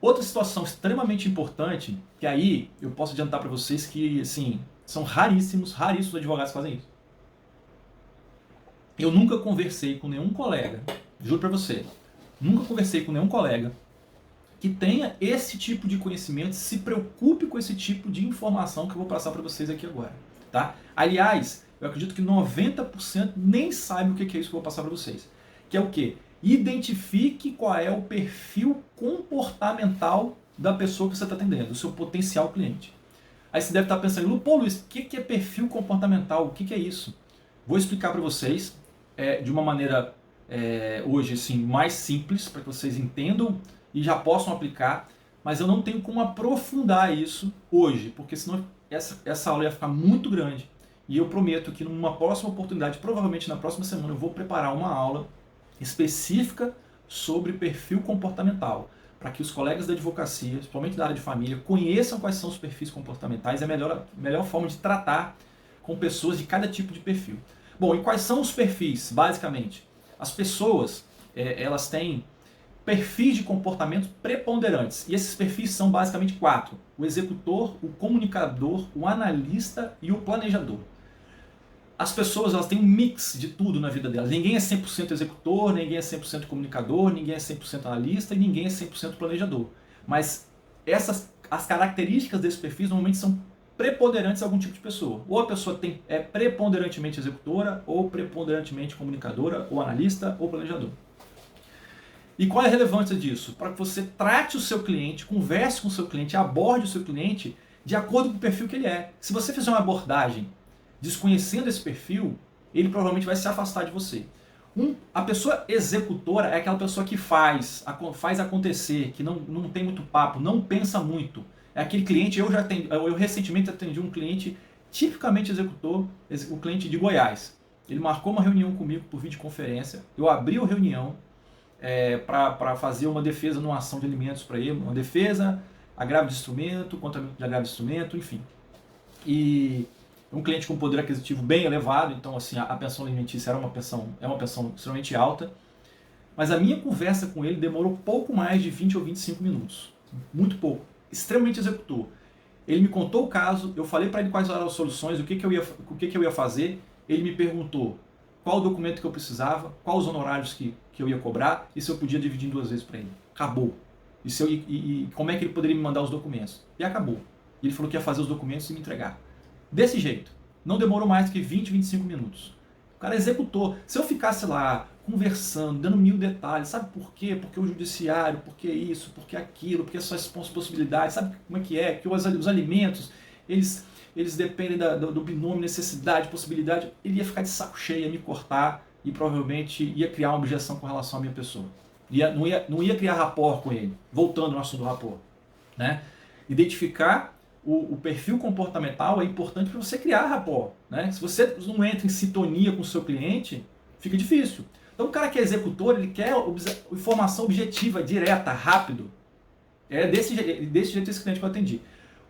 outra situação extremamente importante, que aí eu posso adiantar para vocês que, assim, são raríssimos advogados que fazem isso. Eu nunca conversei com nenhum colega, juro para você, nunca conversei com nenhum colega que tenha esse tipo de conhecimento, se preocupe com esse tipo de informação que eu vou passar para vocês aqui agora. Tá? Aliás, eu acredito que 90% nem sabe o que é isso que eu vou passar para vocês. Que é o quê? Identifique qual é o perfil comportamental da pessoa que você está atendendo, do seu potencial cliente. Aí você deve estar pensando, pô Luiz, o que é perfil comportamental? O que é isso? Vou explicar para vocês de uma maneira hoje assim, mais simples, para que vocês entendam e já possam aplicar, mas eu não tenho como aprofundar isso hoje, porque senão essa aula ia ficar muito grande E eu prometo que numa próxima oportunidade, provavelmente na próxima semana, eu vou preparar uma aula específica sobre perfil comportamental, para que os colegas da advocacia, principalmente da área de família, conheçam quais são os perfis comportamentais e a melhor forma de tratar com pessoas de cada tipo de perfil. Bom, e quais são os perfis, basicamente? As pessoas, elas têm perfis de comportamento preponderantes. E esses perfis são basicamente 4. O executor, o comunicador, o analista e o planejador. As pessoas, elas têm um mix de tudo na vida delas. Ninguém é 100% executor, ninguém é 100% comunicador, ninguém é 100% analista e ninguém é 100% planejador. Mas as características desses perfis normalmente são preponderantes a algum tipo de pessoa. Ou a pessoa é preponderantemente executora, ou preponderantemente comunicadora, ou analista, ou planejador. E qual é a relevância disso? Para que você trate o seu cliente, converse com o seu cliente, aborde o seu cliente de acordo com o perfil que ele é. Se você fizer uma abordagem desconhecendo esse perfil, ele provavelmente vai se afastar de você. A pessoa executora é aquela pessoa que faz acontecer, que não tem muito papo, não pensa muito. É aquele cliente, eu recentemente atendi um cliente tipicamente executor, o cliente de Goiás. Ele marcou uma reunião comigo por videoconferência, eu abri a reunião para fazer uma defesa numa ação de alimentos para ele, uma defesa, agravo de instrumento, contra de agravo de instrumento, enfim. E um cliente com poder aquisitivo bem elevado, então assim, a pensão alimentícia é uma pensão extremamente alta. Mas a minha conversa com ele demorou pouco mais de 20 ou 25 minutos. Muito pouco. Extremamente executor. Ele me contou o caso, eu falei para ele quais eram as soluções, o que eu ia fazer. Ele me perguntou qual o documento que eu precisava, quais os honorários que eu ia cobrar e se eu podia dividir em 2 vezes para ele. Acabou. E como é que ele poderia me mandar os documentos. E acabou. E ele falou que ia fazer os documentos e me entregar. Desse jeito. Não demorou mais do que 20, 25 minutos. O cara executou. Se eu ficasse lá conversando, dando 1000 detalhes, sabe por quê? Porque o judiciário, porque isso, porque aquilo, porque essas possibilidades, sabe como é? Que os alimentos, eles dependem do binômio necessidade, possibilidade. Ele ia ficar de saco cheio, ia me cortar e provavelmente ia criar uma objeção com relação à minha pessoa. Não ia criar rapport com ele. Voltando no assunto do rapport. Né? Identificar o perfil comportamental é importante para você criar rapport. Né? Se você não entra em sintonia com o seu cliente, fica difícil. Então o cara que é executor, ele quer informação objetiva, direta, rápido. É desse jeito esse cliente que eu atendi.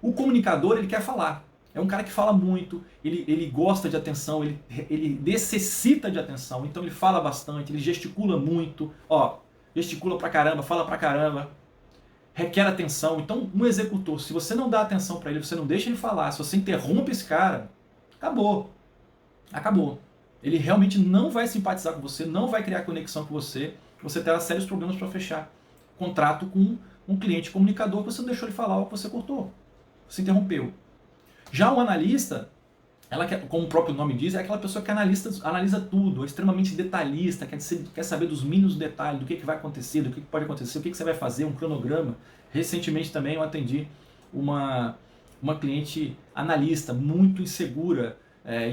O comunicador, ele quer falar. É um cara que fala muito, ele gosta de atenção, ele necessita de atenção, então ele fala bastante, ele gesticula muito, gesticula pra caramba, fala pra caramba, requer atenção. Então um executor, se você não dá atenção para ele, você não deixa ele falar, se você interrompe esse cara, acabou. Ele realmente não vai simpatizar com você, não vai criar conexão com você, você terá sérios problemas para fechar contrato com um cliente comunicador que você não deixou ele falar ou que você cortou, você interrompeu. Já o analista, como o próprio nome diz, é aquela pessoa que analisa tudo, é extremamente detalhista, quer saber dos mínimos detalhes, do que vai acontecer, do que pode acontecer, o que você vai fazer, um cronograma. Recentemente também eu atendi uma cliente analista, muito insegura,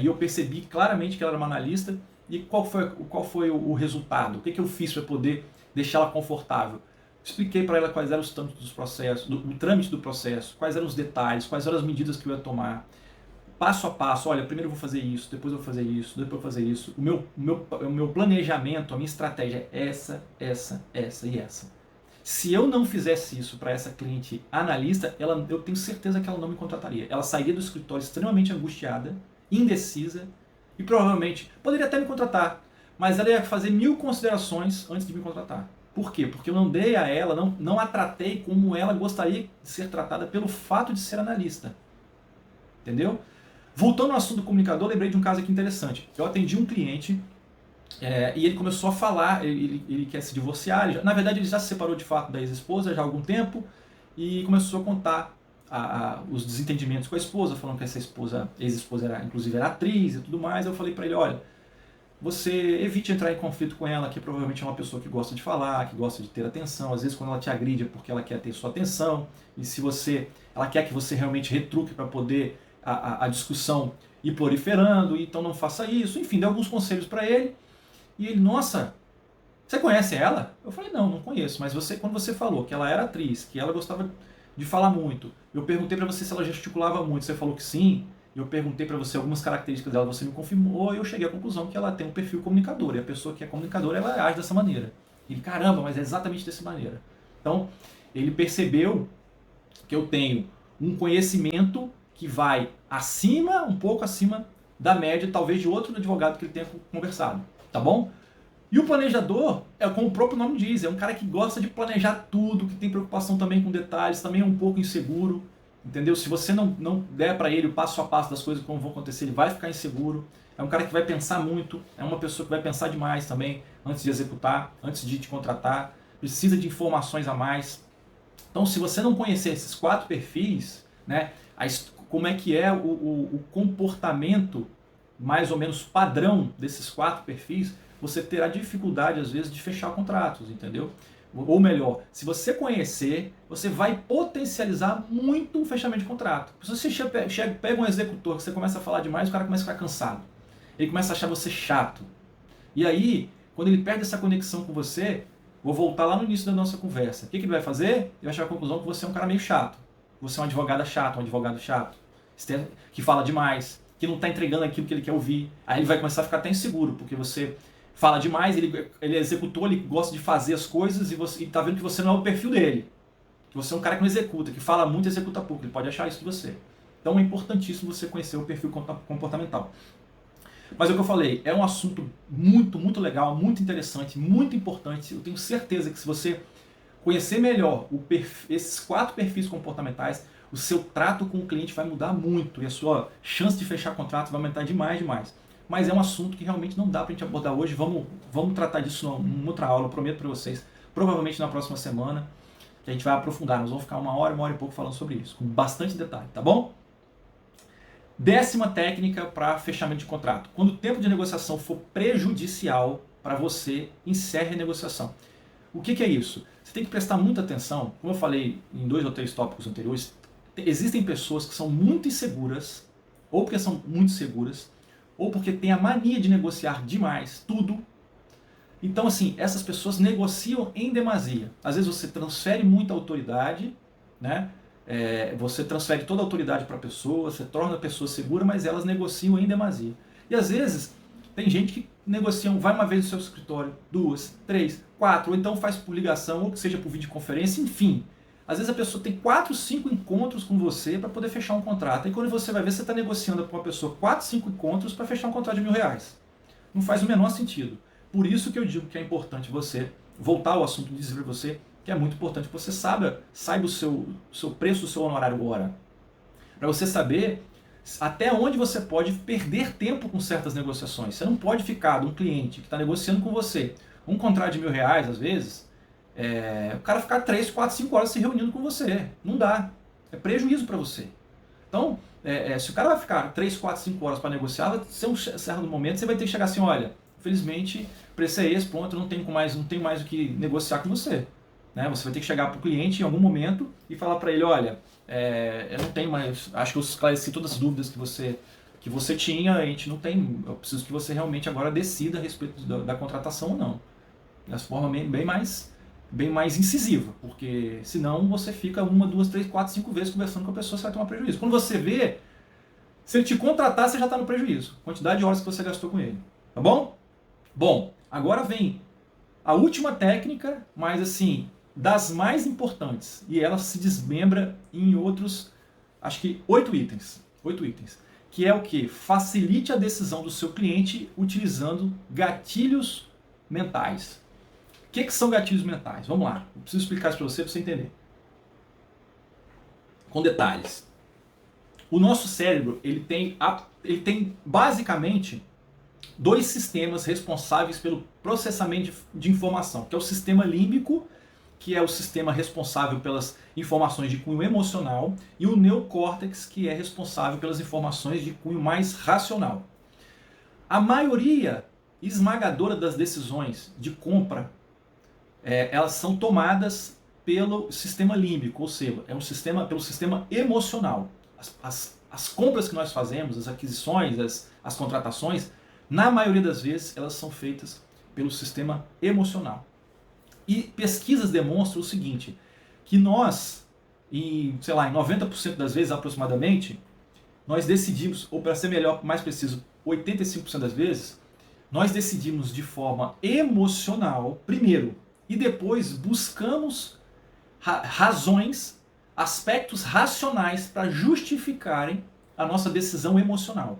e eu percebi claramente que ela era uma analista. E qual foi o resultado? O que eu fiz para poder deixá-la confortável? Expliquei para ela quais eram os trâmites dos processos, o trâmite do processo, quais eram os detalhes, quais eram as medidas que eu ia tomar, passo a passo. Olha, primeiro eu vou fazer isso, depois eu vou fazer isso, depois eu vou fazer isso. O meu planejamento, a minha estratégia é essa e essa. Se eu não fizesse isso para essa cliente analista, eu tenho certeza que ela não me contrataria. Ela sairia do escritório extremamente angustiada, indecisa e provavelmente poderia até me contratar, mas ela ia fazer 1000 considerações antes de me contratar. Por quê? Porque eu não dei a ela, não a tratei como ela gostaria de ser tratada pelo fato de ser analista. Entendeu? Voltando ao assunto do comunicador, lembrei de um caso aqui interessante. Eu atendi um cliente e ele começou a falar, ele quer se divorciar, na verdade ele já se separou de fato da ex-esposa já há algum tempo e começou a contar os desentendimentos com a esposa, falando que essa ex-esposa inclusive era atriz e tudo mais. Eu falei para ele, olha, você evite entrar em conflito com ela, que provavelmente é uma pessoa que gosta de falar, que gosta de ter atenção. Às vezes quando ela te agride é porque ela quer ter sua atenção, e se ela quer que você realmente retruque para poder a discussão ir proliferando, então não faça isso. Enfim, dei alguns conselhos para ele, e ele, nossa, você conhece ela? Eu falei, não conheço, mas quando você falou que ela era atriz, que ela gostava de falar muito, eu perguntei para você se ela gesticulava muito, você falou que sim, eu perguntei para você algumas características dela, você me confirmou, e eu cheguei à conclusão que ela tem um perfil comunicador, e a pessoa que é comunicadora, ela age dessa maneira. Ele, caramba, mas é exatamente dessa maneira. Então, ele percebeu que eu tenho um conhecimento que vai acima, um pouco acima da média, talvez de outro advogado que ele tenha conversado, tá bom? E o planejador, como o próprio nome diz, é um cara que gosta de planejar tudo, que tem preocupação também com detalhes, também é um pouco inseguro, entendeu? Se você não der para ele o passo a passo das coisas como vão acontecer, ele vai ficar inseguro. É um cara que vai pensar muito, é uma pessoa que vai pensar demais também antes de executar, antes de te contratar, precisa de informações a mais. Então, se você não conhecer esses 4 perfis, né, como é que é o comportamento mais ou menos padrão desses 4 perfis, você terá dificuldade às vezes de fechar contratos, entendeu? Ou melhor, se você conhecer, você vai potencializar muito o fechamento de contrato. Se você pega um executor que você começa a falar demais, o cara começa a ficar cansado. Ele começa a achar você chato. E aí, quando ele perde essa conexão com você, vou voltar lá no início da nossa conversa. O que ele vai fazer? Ele vai chegar à conclusão que você é um cara meio chato. Você é uma advogada chata, um advogado chato, que fala demais, que não está entregando aquilo que ele quer ouvir. Aí ele vai começar a ficar até inseguro, porque você fala demais, ele é executor, ele gosta de fazer as coisas e você está vendo que você não é o perfil dele. Que você é um cara que não executa, que fala muito e executa pouco. Ele pode achar isso de você. Então é importantíssimo você conhecer o perfil comportamental. Mas é o que eu falei, é um assunto muito, muito legal, muito interessante, muito importante. Eu tenho certeza que se você conhecer melhor esses 4 perfis comportamentais, o seu trato com o cliente vai mudar muito e a sua chance de fechar contrato vai aumentar demais, demais. Mas é um assunto que realmente não dá para a gente abordar hoje. Vamos tratar disso em outra aula, eu prometo para vocês. Provavelmente na próxima semana, que a gente vai aprofundar. Nós vamos ficar uma hora e pouco falando sobre isso, com bastante detalhe, tá bom? 10ª técnica para fechamento de contrato. Quando o tempo de negociação for prejudicial para você, encerre a negociação. O que é isso? Você tem que prestar muita atenção. Como eu falei em 2 ou 3 tópicos anteriores, existem pessoas que são muito inseguras, ou porque são muito seguras, ou porque têm a mania de negociar demais tudo. Então, assim, essas pessoas negociam em demasia. Às vezes você transfere muita autoridade, né? Você transfere toda a autoridade para a pessoa, você torna a pessoa segura, mas elas negociam em demasia. E às vezes tem gente que negocia, vai uma vez no seu escritório, 2, 3, 4, ou então faz por ligação, ou que seja por videoconferência, enfim. Às vezes a pessoa tem 4, 5 encontros com você para poder fechar um contrato. E quando você vai ver, você está negociando com uma pessoa 4, 5 encontros para fechar um contrato de R$1.000. Não faz o menor sentido. Por isso que eu digo que é importante você voltar ao assunto de dizer para você que é muito importante que você saiba o seu preço do seu honorário hora. Para você saber até onde você pode perder tempo com certas negociações. Você não pode ficar de um cliente que está negociando com você um contrato de R$1.000, às vezes, o cara ficar 3, 4, 5 horas se reunindo com você. Não dá. É prejuízo para você. Então, se o cara vai ficar 3, 4, 5 horas para negociar, vai ser um certo momento, você vai ter que chegar assim, olha, infelizmente, o preço é esse, ponto, não tem mais o que negociar com você. Né? Você vai ter que chegar para o cliente em algum momento e falar para ele, olha, eu não tenho mais, acho que eu esclareci todas as dúvidas que você tinha, a gente não tem, eu preciso que você realmente agora decida a respeito da contratação ou não. Dessa forma bem mais incisiva, porque senão você fica 1, 2, 3, 4, 5 vezes conversando com a pessoa, você vai tomar prejuízo. Quando você vê, se ele te contratar, você já está no prejuízo. Quantidade de horas que você gastou com ele. Tá bom? Bom, agora vem a última técnica, mas assim, das mais importantes. E ela se desmembra em outros, acho que 8 itens. 8 itens. Que é o que? Facilite a decisão do seu cliente utilizando gatilhos mentais. O que são gatilhos mentais? Vamos lá, eu preciso explicar isso para você entender. Com detalhes. O nosso cérebro ele tem basicamente 2 sistemas responsáveis pelo processamento de informação, que é o sistema límbico, que é o sistema responsável pelas informações de cunho emocional, e o neocórtex, que é responsável pelas informações de cunho mais racional. A maioria esmagadora das decisões de compra elas são tomadas pelo sistema límbico, ou seja, pelo sistema emocional. As compras que nós fazemos, as aquisições, as contratações, na maioria das vezes, elas são feitas pelo sistema emocional. E pesquisas demonstram o seguinte, que nós, em 90% das vezes aproximadamente, nós decidimos, ou para ser melhor, mais preciso, 85% das vezes, nós decidimos de forma emocional, primeiro, e depois buscamos razões, aspectos racionais para justificarem a nossa decisão emocional.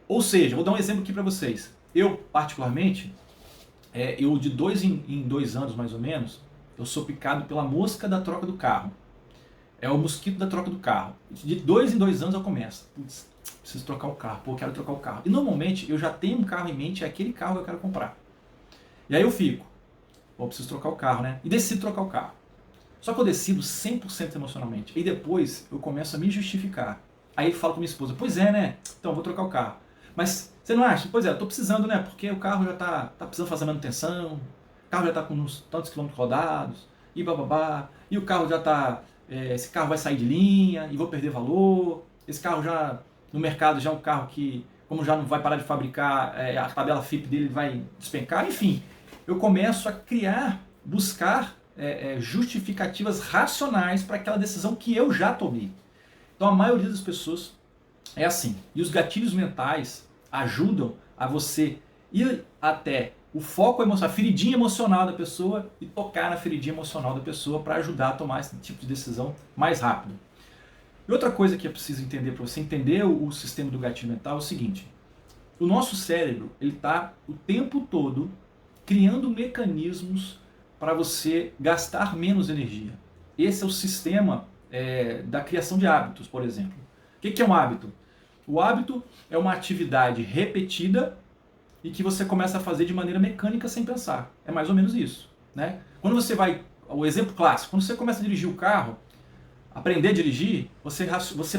Ou seja, vou dar um exemplo aqui para vocês. Eu, particularmente, eu de 2 em 2 anos mais ou menos, eu sou picado pela mosca da troca do carro. É o mosquito da troca do carro. De 2 em 2 anos eu começo. Putz, preciso trocar o carro. Pô, quero trocar o carro. E normalmente eu já tenho um carro em mente, é aquele carro que eu quero comprar. E aí eu fico, pô, preciso trocar o carro, né? E decido trocar o carro. Só que eu decido 100% emocionalmente. E depois eu começo a me justificar. Aí eu falo com minha esposa, pois é, né? Então eu vou trocar o carro. Mas você não acha? Pois é, eu tô precisando, né? Porque o carro já tá precisando fazer manutenção, o carro já tá com uns tantos quilômetros rodados, e bababá, e o carro já tá... esse carro vai sair de linha, e vou perder valor, esse carro já, no mercado, já é um carro que, como já não vai parar de fabricar, a tabela FIPE dele vai despencar, enfim. Eu começo a buscar justificativas racionais para aquela decisão que eu já tomei. Então a maioria das pessoas é assim. E os gatilhos mentais ajudam a você ir até o foco emocional, a feridinha emocional da pessoa e tocar na feridinha emocional da pessoa para ajudar a tomar esse tipo de decisão mais rápido. E outra coisa que é preciso entender para você entender o sistema do gatilho mental é o seguinte. O nosso cérebro ele está o tempo todo criando mecanismos para você gastar menos energia. Esse é o sistema da criação de hábitos, por exemplo. O que é um hábito? O hábito é uma atividade repetida e que você começa a fazer de maneira mecânica sem pensar. É mais ou menos isso, né? Quando você vai, o exemplo clássico, quando você começa a dirigir o carro, aprender a dirigir, você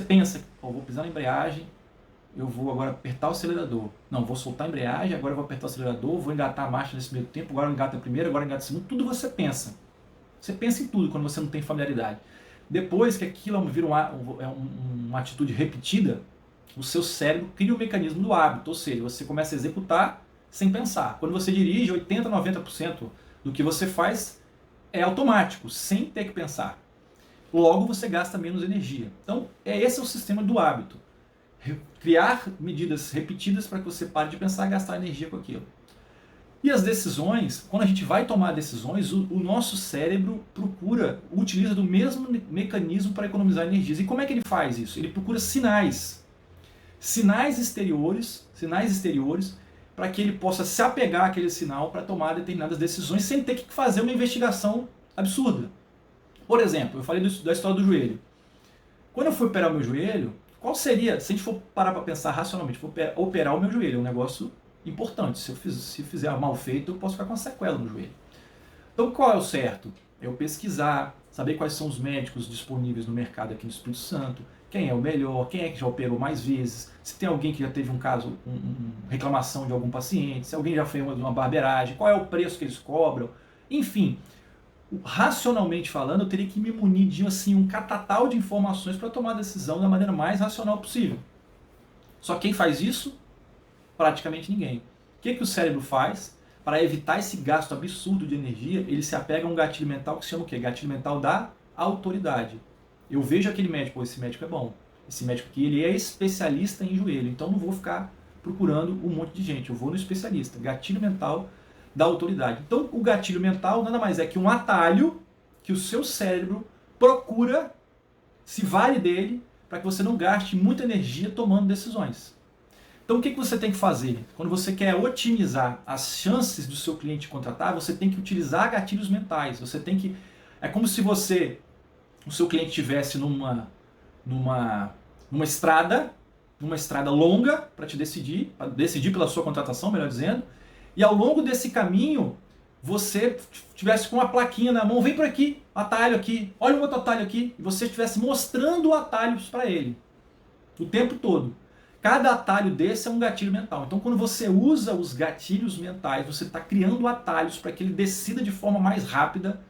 pensa, vou pisar na embreagem, eu vou agora apertar o acelerador. Não, vou soltar a embreagem, agora eu vou apertar o acelerador, vou engatar a marcha nesse meio tempo, agora eu engato a primeira, agora eu engato a segunda, tudo você pensa. Você pensa em tudo quando você não tem familiaridade. Depois que aquilo vira uma atitude repetida, o seu cérebro cria o mecanismo do hábito, ou seja, você começa a executar sem pensar. Quando você dirige, 80%, 90% do que você faz é automático, sem ter que pensar. Logo, você gasta menos energia. Então, esse é o sistema do hábito. Criar medidas repetidas para que você pare de pensar e gastar energia com aquilo. E as decisões, quando a gente vai tomar decisões, o nosso cérebro utiliza do mesmo mecanismo para economizar energias. E como é que ele faz isso? Ele procura sinais exteriores, para que ele possa se apegar àquele sinal para tomar determinadas decisões sem ter que fazer uma investigação absurda. Por exemplo, eu falei da história do joelho. Quando eu fui operar o meu joelho, qual seria, se a gente for parar para pensar racionalmente, for operar o meu joelho, é um negócio importante. Se fizer mal feito, eu posso ficar com uma sequela no joelho. Então qual é o certo? Eu pesquisar, saber quais são os médicos disponíveis no mercado aqui no Espírito Santo, quem é o melhor, quem é que já operou mais vezes, se tem alguém que já teve um caso, reclamação de algum paciente, se alguém já fez uma barbeiragem, qual é o preço que eles cobram, enfim. Racionalmente falando, eu teria que me munir de um catatal de informações para tomar a decisão da maneira mais racional possível. Só quem faz isso? Praticamente ninguém. O que o cérebro faz? Para evitar esse gasto absurdo de energia, ele se apega a um gatilho mental que se chama o quê? Gatilho mental da autoridade. Eu vejo aquele médico, esse médico é bom. Esse médico aqui, ele é especialista em joelho, então não vou ficar procurando um monte de gente, eu vou no especialista. Gatilho mental da autoridade. Então o gatilho mental nada mais é que um atalho que o seu cérebro procura, se vale dele, para que você não gaste muita energia tomando decisões. Então o que você tem que fazer? Quando você quer otimizar as chances do seu cliente contratar, você tem que utilizar gatilhos mentais. Você tem que... É como se o seu cliente estivesse numa estrada longa para decidir pela sua contratação, melhor dizendo, e ao longo desse caminho você estivesse com uma plaquinha na mão, vem por aqui, atalho aqui, olha o outro atalho aqui, e você estivesse mostrando atalhos para ele o tempo todo. Cada atalho desse é um gatilho mental. Então quando você usa os gatilhos mentais, você está criando atalhos para que ele decida de forma mais rápida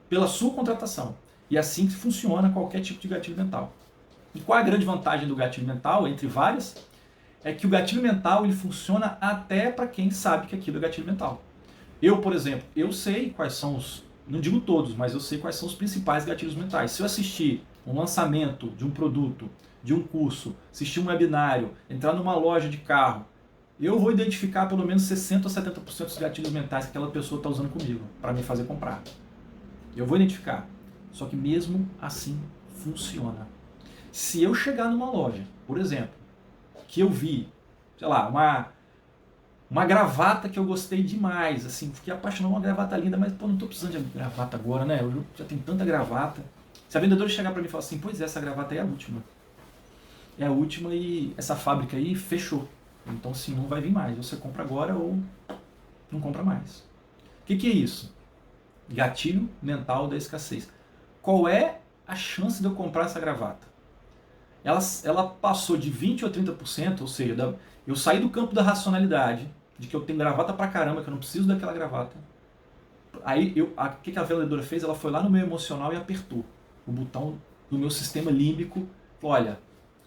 pela sua contratação. E assim que funciona qualquer tipo de gatilho mental. E qual é a grande vantagem do gatilho mental, entre várias? É que o gatilho mental ele funciona até para quem sabe que aquilo é gatilho mental. Eu, por exemplo, eu sei quais são não digo todos, mas eu sei quais são os principais gatilhos mentais. Se eu assistir um lançamento de um produto de um curso, assistir um webinário, entrar numa loja de carro, eu vou identificar pelo menos 60% ou 70% dos gatilhos mentais que aquela pessoa está usando comigo para me fazer comprar. Eu vou identificar. Só que mesmo assim funciona. Se eu chegar numa loja, por exemplo, que eu vi, sei lá, uma gravata que eu gostei demais, assim, fiquei apaixonado, uma gravata linda, mas pô, não estou precisando de gravata agora, né? Eu já tenho tanta gravata. Se a vendedora chegar para mim e falar assim, pois é, essa gravata é a última. É a última e essa fábrica aí fechou. Então, sim, não vai vir mais. Você compra agora ou não compra mais. O que é isso? Gatilho mental da escassez. Qual é a chance de eu comprar essa gravata? Ela passou de 20% ou 30%, ou seja, eu saí do campo da racionalidade, de que eu tenho gravata pra caramba, que eu não preciso daquela gravata. Aí, o que a vendedora fez? Ela foi lá no meu emocional e apertou o botão do meu sistema límbico. Falou, olha,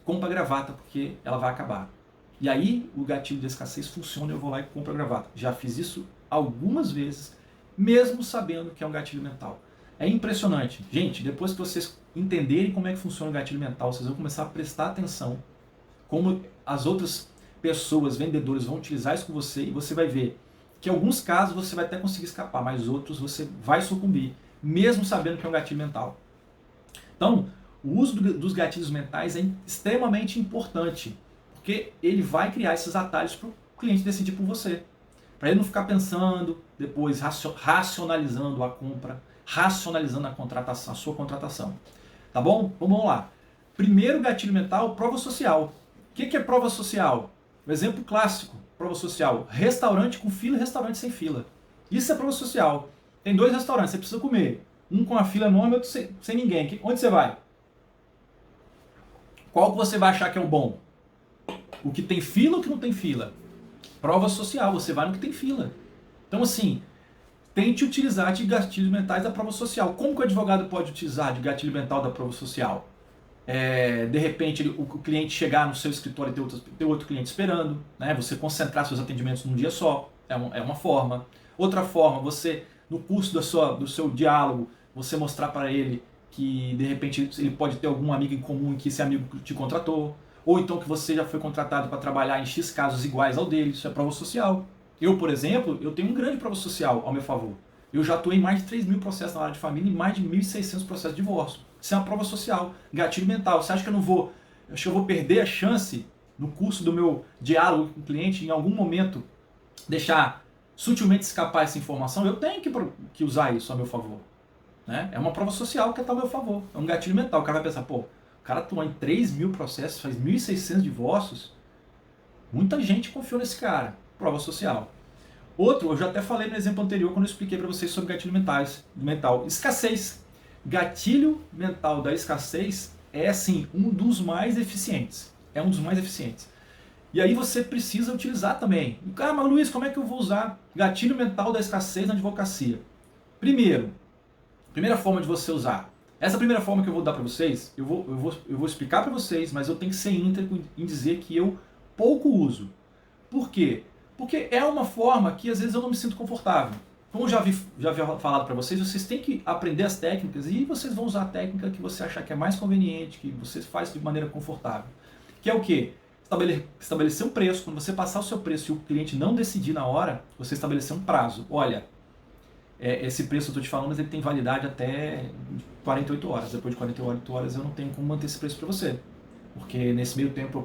compra a gravata porque ela vai acabar. E aí o gatilho de escassez funciona e eu vou lá e compro a gravata. Já fiz isso algumas vezes, mesmo sabendo que é um gatilho mental. É impressionante. Gente, depois que vocês entenderem como é que funciona o gatilho mental, vocês vão começar a prestar atenção como as outras pessoas, vendedores, vão utilizar isso com você e você vai ver que em alguns casos você vai até conseguir escapar, mas outros você vai sucumbir, mesmo sabendo que é um gatilho mental. Então, o uso dos gatilhos mentais é extremamente importante, porque ele vai criar esses atalhos para o cliente decidir por você. Para ele não ficar pensando, depois racionalizando a compra, racionalizando a sua contratação. Tá bom? Vamos lá. Primeiro gatilho mental, prova social. O que é prova social? Um exemplo clássico, prova social. Restaurante com fila e restaurante sem fila. Isso é prova social. Tem dois restaurantes, você precisa comer. Um com a fila enorme e outro sem ninguém. Onde você vai? Qual que você vai achar que é o bom? O que tem fila ou o que não tem fila? Prova social, você vai no que tem fila. Então assim, tente utilizar de gatilhos mentais da prova social. Como que o advogado pode utilizar de gatilho mental da prova social? De repente o cliente chegar no seu escritório e ter outro cliente esperando, né? Você concentrar seus atendimentos num dia só, é uma forma. Outra forma, você, no curso do seu diálogo, você mostrar para ele que de repente ele pode ter algum amigo em comum em que esse amigo te contratou, ou então que você já foi contratado para trabalhar em X casos iguais ao dele, isso é prova social. Eu, por exemplo, eu tenho um grande prova social ao meu favor. Eu já atuei em mais de 3.000 processos na área de família e mais de 1.600 processos de divórcio. Isso é uma prova social, gatilho mental. Você acha que eu vou perder a chance no curso do meu diálogo com o cliente, em algum momento, deixar sutilmente escapar essa informação? Eu tenho que usar isso a meu favor. Né? É uma prova social que está a meu favor. É um gatilho mental. O cara vai pensar, pô, o cara atuou em 3.000 processos, faz 1.600 divórcios. Muita gente confiou nesse cara. Prova social. Outro, eu já até falei no exemplo anterior, quando eu expliquei para vocês sobre gatilho mental. Escassez. Gatilho mental da escassez é, assim, um dos mais eficientes. É um dos mais eficientes. E aí você precisa utilizar também. Ah, mas Luiz, como é que eu vou usar gatilho mental da escassez na advocacia? Primeira forma de você usar. Essa primeira forma que eu vou dar para vocês, eu vou explicar para vocês, mas eu tenho que ser íntegro em dizer que eu pouco uso. Por quê? Porque é uma forma que às vezes eu não me sinto confortável. Como eu já havia falado para vocês têm que aprender as técnicas e vocês vão usar a técnica que você achar que é mais conveniente, que você faz de maneira confortável. Que é o quê? Estabelecer um preço. Quando você passar o seu preço e o cliente não decidir na hora, você estabelecer um prazo. Olha, esse preço eu estou te falando, mas ele tem validade até 48 horas. Depois de 48 horas eu não tenho como manter esse preço para você. Porque nesse meio tempo eu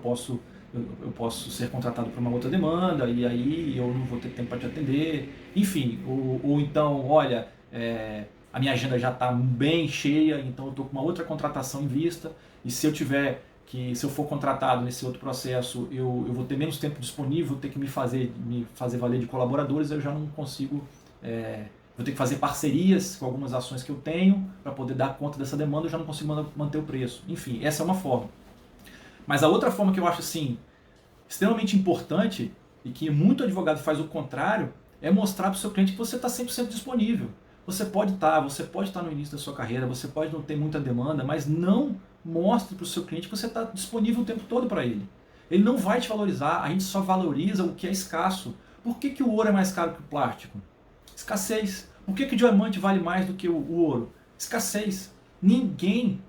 posso ser contratado para uma outra demanda e aí eu não vou ter tempo para te atender. Enfim, ou então, olha, a minha agenda já está bem cheia, então eu estou com uma outra contratação em vista e se eu for contratado nesse outro processo, eu vou ter menos tempo disponível, ter que me fazer valer de colaboradores, eu já não consigo... vou ter que fazer parcerias com algumas ações que eu tenho para poder dar conta dessa demanda, eu já não consigo manter o preço. Enfim, essa é uma forma. Mas a outra forma que eu acho assim, extremamente importante e que muito advogado faz o contrário, é mostrar para o seu cliente que você está 100% disponível. Você pode estar no início da sua carreira, você pode não ter muita demanda, mas não mostre para o seu cliente que você está disponível o tempo todo para ele. Ele não vai te valorizar, a gente só valoriza o que é escasso. Por que o ouro é mais caro que o plástico? Escassez. Por que o diamante vale mais do que o ouro? Escassez. Ninguém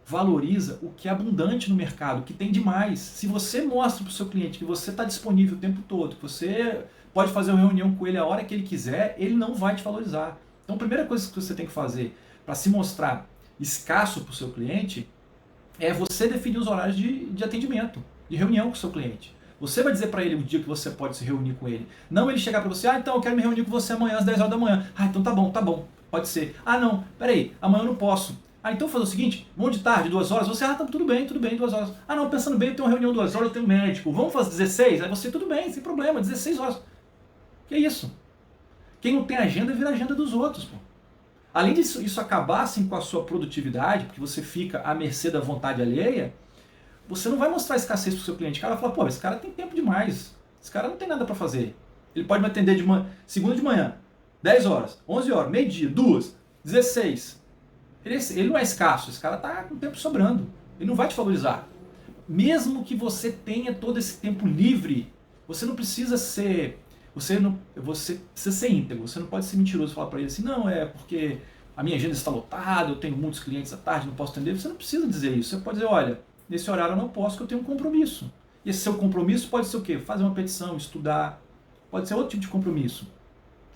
valoriza o que é abundante no mercado, o que tem demais. Se você mostra para o seu cliente que você está disponível o tempo todo, que você pode fazer uma reunião com ele a hora que ele quiser, ele não vai te valorizar. Então a primeira coisa que você tem que fazer para se mostrar escasso para o seu cliente é você definir os horários de atendimento, de reunião com o seu cliente. Você vai dizer para ele o dia que você pode se reunir com ele. Não ele chegar para você, então eu quero me reunir com você amanhã às 10 horas da manhã. Então tá bom, pode ser. Não, peraí, amanhã eu não posso. Então fazer o seguinte, de tarde, 2 horas, você, tá, tudo bem, 2 horas. Não, pensando bem, eu tenho uma reunião 2 horas, eu tenho um médico, vamos fazer 16? Aí você, tudo bem, sem problema, 16 horas. Que isso? Quem não tem agenda vira agenda dos outros, pô. Além disso, isso acabar assim com a sua produtividade, porque você fica à mercê da vontade alheia, você não vai mostrar escassez para o seu cliente. O cara vai falar, pô, esse cara tem tempo demais, esse cara não tem nada para fazer. Ele pode me atender segunda de manhã, 10 horas, 11 horas, meio-dia, 2, 16. Ele não é escasso, esse cara está com tempo sobrando. Ele não vai te valorizar. Mesmo que você tenha todo esse tempo livre, você não precisa ser... Você precisa ser íntegro, você não pode ser mentiroso e falar para ele assim, não, é porque a minha agenda está lotada, eu tenho muitos clientes à tarde, não posso atender. Você não precisa dizer isso. Você pode dizer, olha, nesse horário eu não posso, porque eu tenho um compromisso. E esse seu compromisso pode ser o quê? Fazer uma petição, estudar, pode ser outro tipo de compromisso.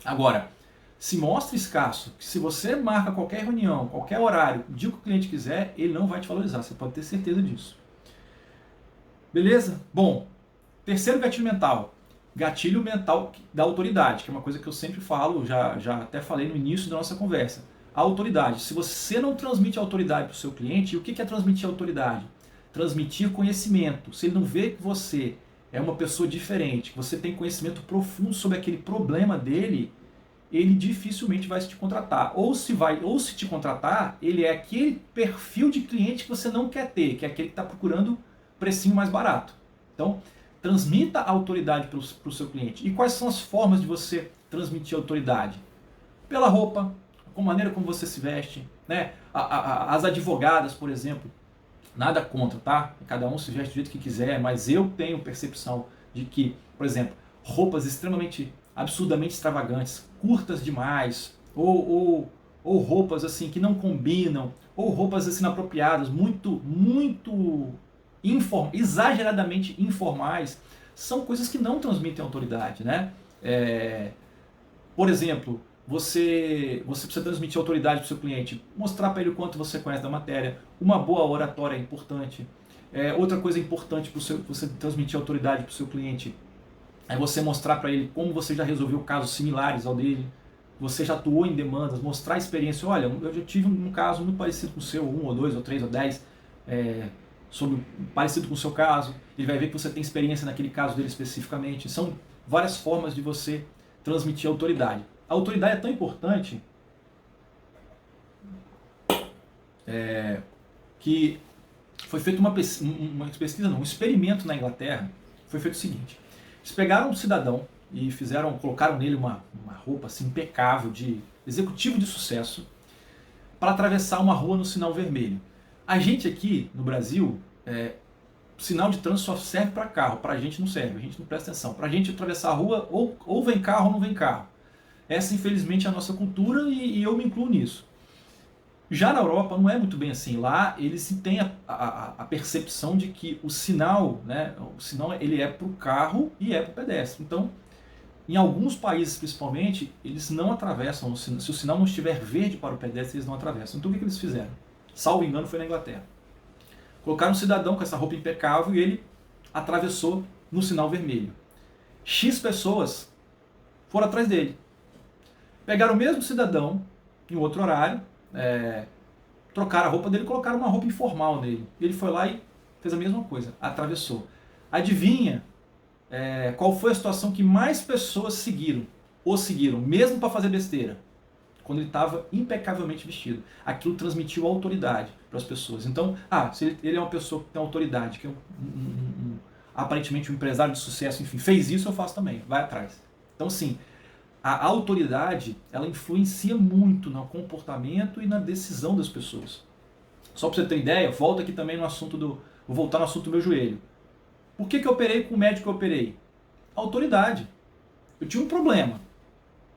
Agora, se mostra escasso, que se você marca qualquer reunião, qualquer horário, o dia que o cliente quiser, ele não vai te valorizar, você pode ter certeza disso. Beleza? Bom, terceiro gatilho mental. Gatilho mental da autoridade, que é uma coisa que eu sempre falo, já até falei no início da nossa conversa. A autoridade. Se você não transmite autoridade para o seu cliente, e o que é transmitir autoridade? Transmitir conhecimento. Se ele não vê que você é uma pessoa diferente, que você tem conhecimento profundo sobre aquele problema dele, ele dificilmente vai te contratar. Ou se te contratar, ele é aquele perfil de cliente que você não quer ter, que é aquele que está procurando precinho mais barato. Então, transmita a autoridade para o seu cliente. E quais são as formas de você transmitir autoridade? Pela roupa, com a maneira como você se veste, né? As advogadas, por exemplo, nada contra, tá? Cada um se veste do jeito que quiser, mas eu tenho percepção de que, por exemplo, roupas extremamente, absurdamente extravagantes, curtas demais, ou roupas assim que não combinam, ou roupas assim inapropriadas, muito exageradamente informais, são coisas que não transmitem autoridade, né? Por exemplo, você precisa transmitir autoridade para o seu cliente, mostrar para ele o quanto você conhece da matéria, uma boa oratória é importante. Outra coisa importante para você transmitir autoridade para o seu cliente é você mostrar para ele como você já resolveu casos similares ao dele, você já atuou em demandas, mostrar a experiência. Olha, eu já tive um caso muito parecido com o seu, 1 ou 2 ou 3 ou 10, parecido com o seu caso. Ele vai ver que você tem experiência naquele caso dele especificamente. São várias formas de você transmitir autoridade. A autoridade é tão importante que foi feita um experimento na Inglaterra. Foi feito o seguinte: eles pegaram um cidadão e colocaram nele uma roupa assim, impecável de executivo de sucesso para atravessar uma rua no sinal vermelho. A gente aqui no Brasil, sinal de trânsito só serve para carro, para a gente não serve, a gente não presta atenção. Para a gente atravessar a rua, ou vem carro ou não vem carro. Essa, infelizmente, é a nossa cultura e eu me incluo nisso. Já na Europa não é muito bem assim. Lá eles têm a percepção de que o sinal, né, ele é para o carro e é para o pedestre. Então, em alguns países principalmente, eles não atravessam. Se o sinal não estiver verde para o pedestre, eles não atravessam. Então o que eles fizeram? Salvo engano, foi na Inglaterra. Colocaram um cidadão com essa roupa impecável e ele atravessou no sinal vermelho. X pessoas foram atrás dele. Pegaram o mesmo cidadão, em outro horário, trocaram a roupa dele e colocaram uma roupa informal nele. Ele foi lá e fez a mesma coisa, atravessou. Adivinha qual foi a situação que mais pessoas seguiram, mesmo para fazer besteira? Quando ele estava impecavelmente vestido. Aquilo transmitiu autoridade para as pessoas. Então, se ele é uma pessoa que tem autoridade, que é aparentemente um empresário de sucesso, enfim, fez isso, eu faço também, vai atrás. Então, sim, a autoridade, ela influencia muito no comportamento e na decisão das pessoas. Só para você ter ideia, volta aqui também no assunto vou voltar no assunto do meu joelho. Por que eu operei com o médico que eu operei? Autoridade. Eu tinha um problema,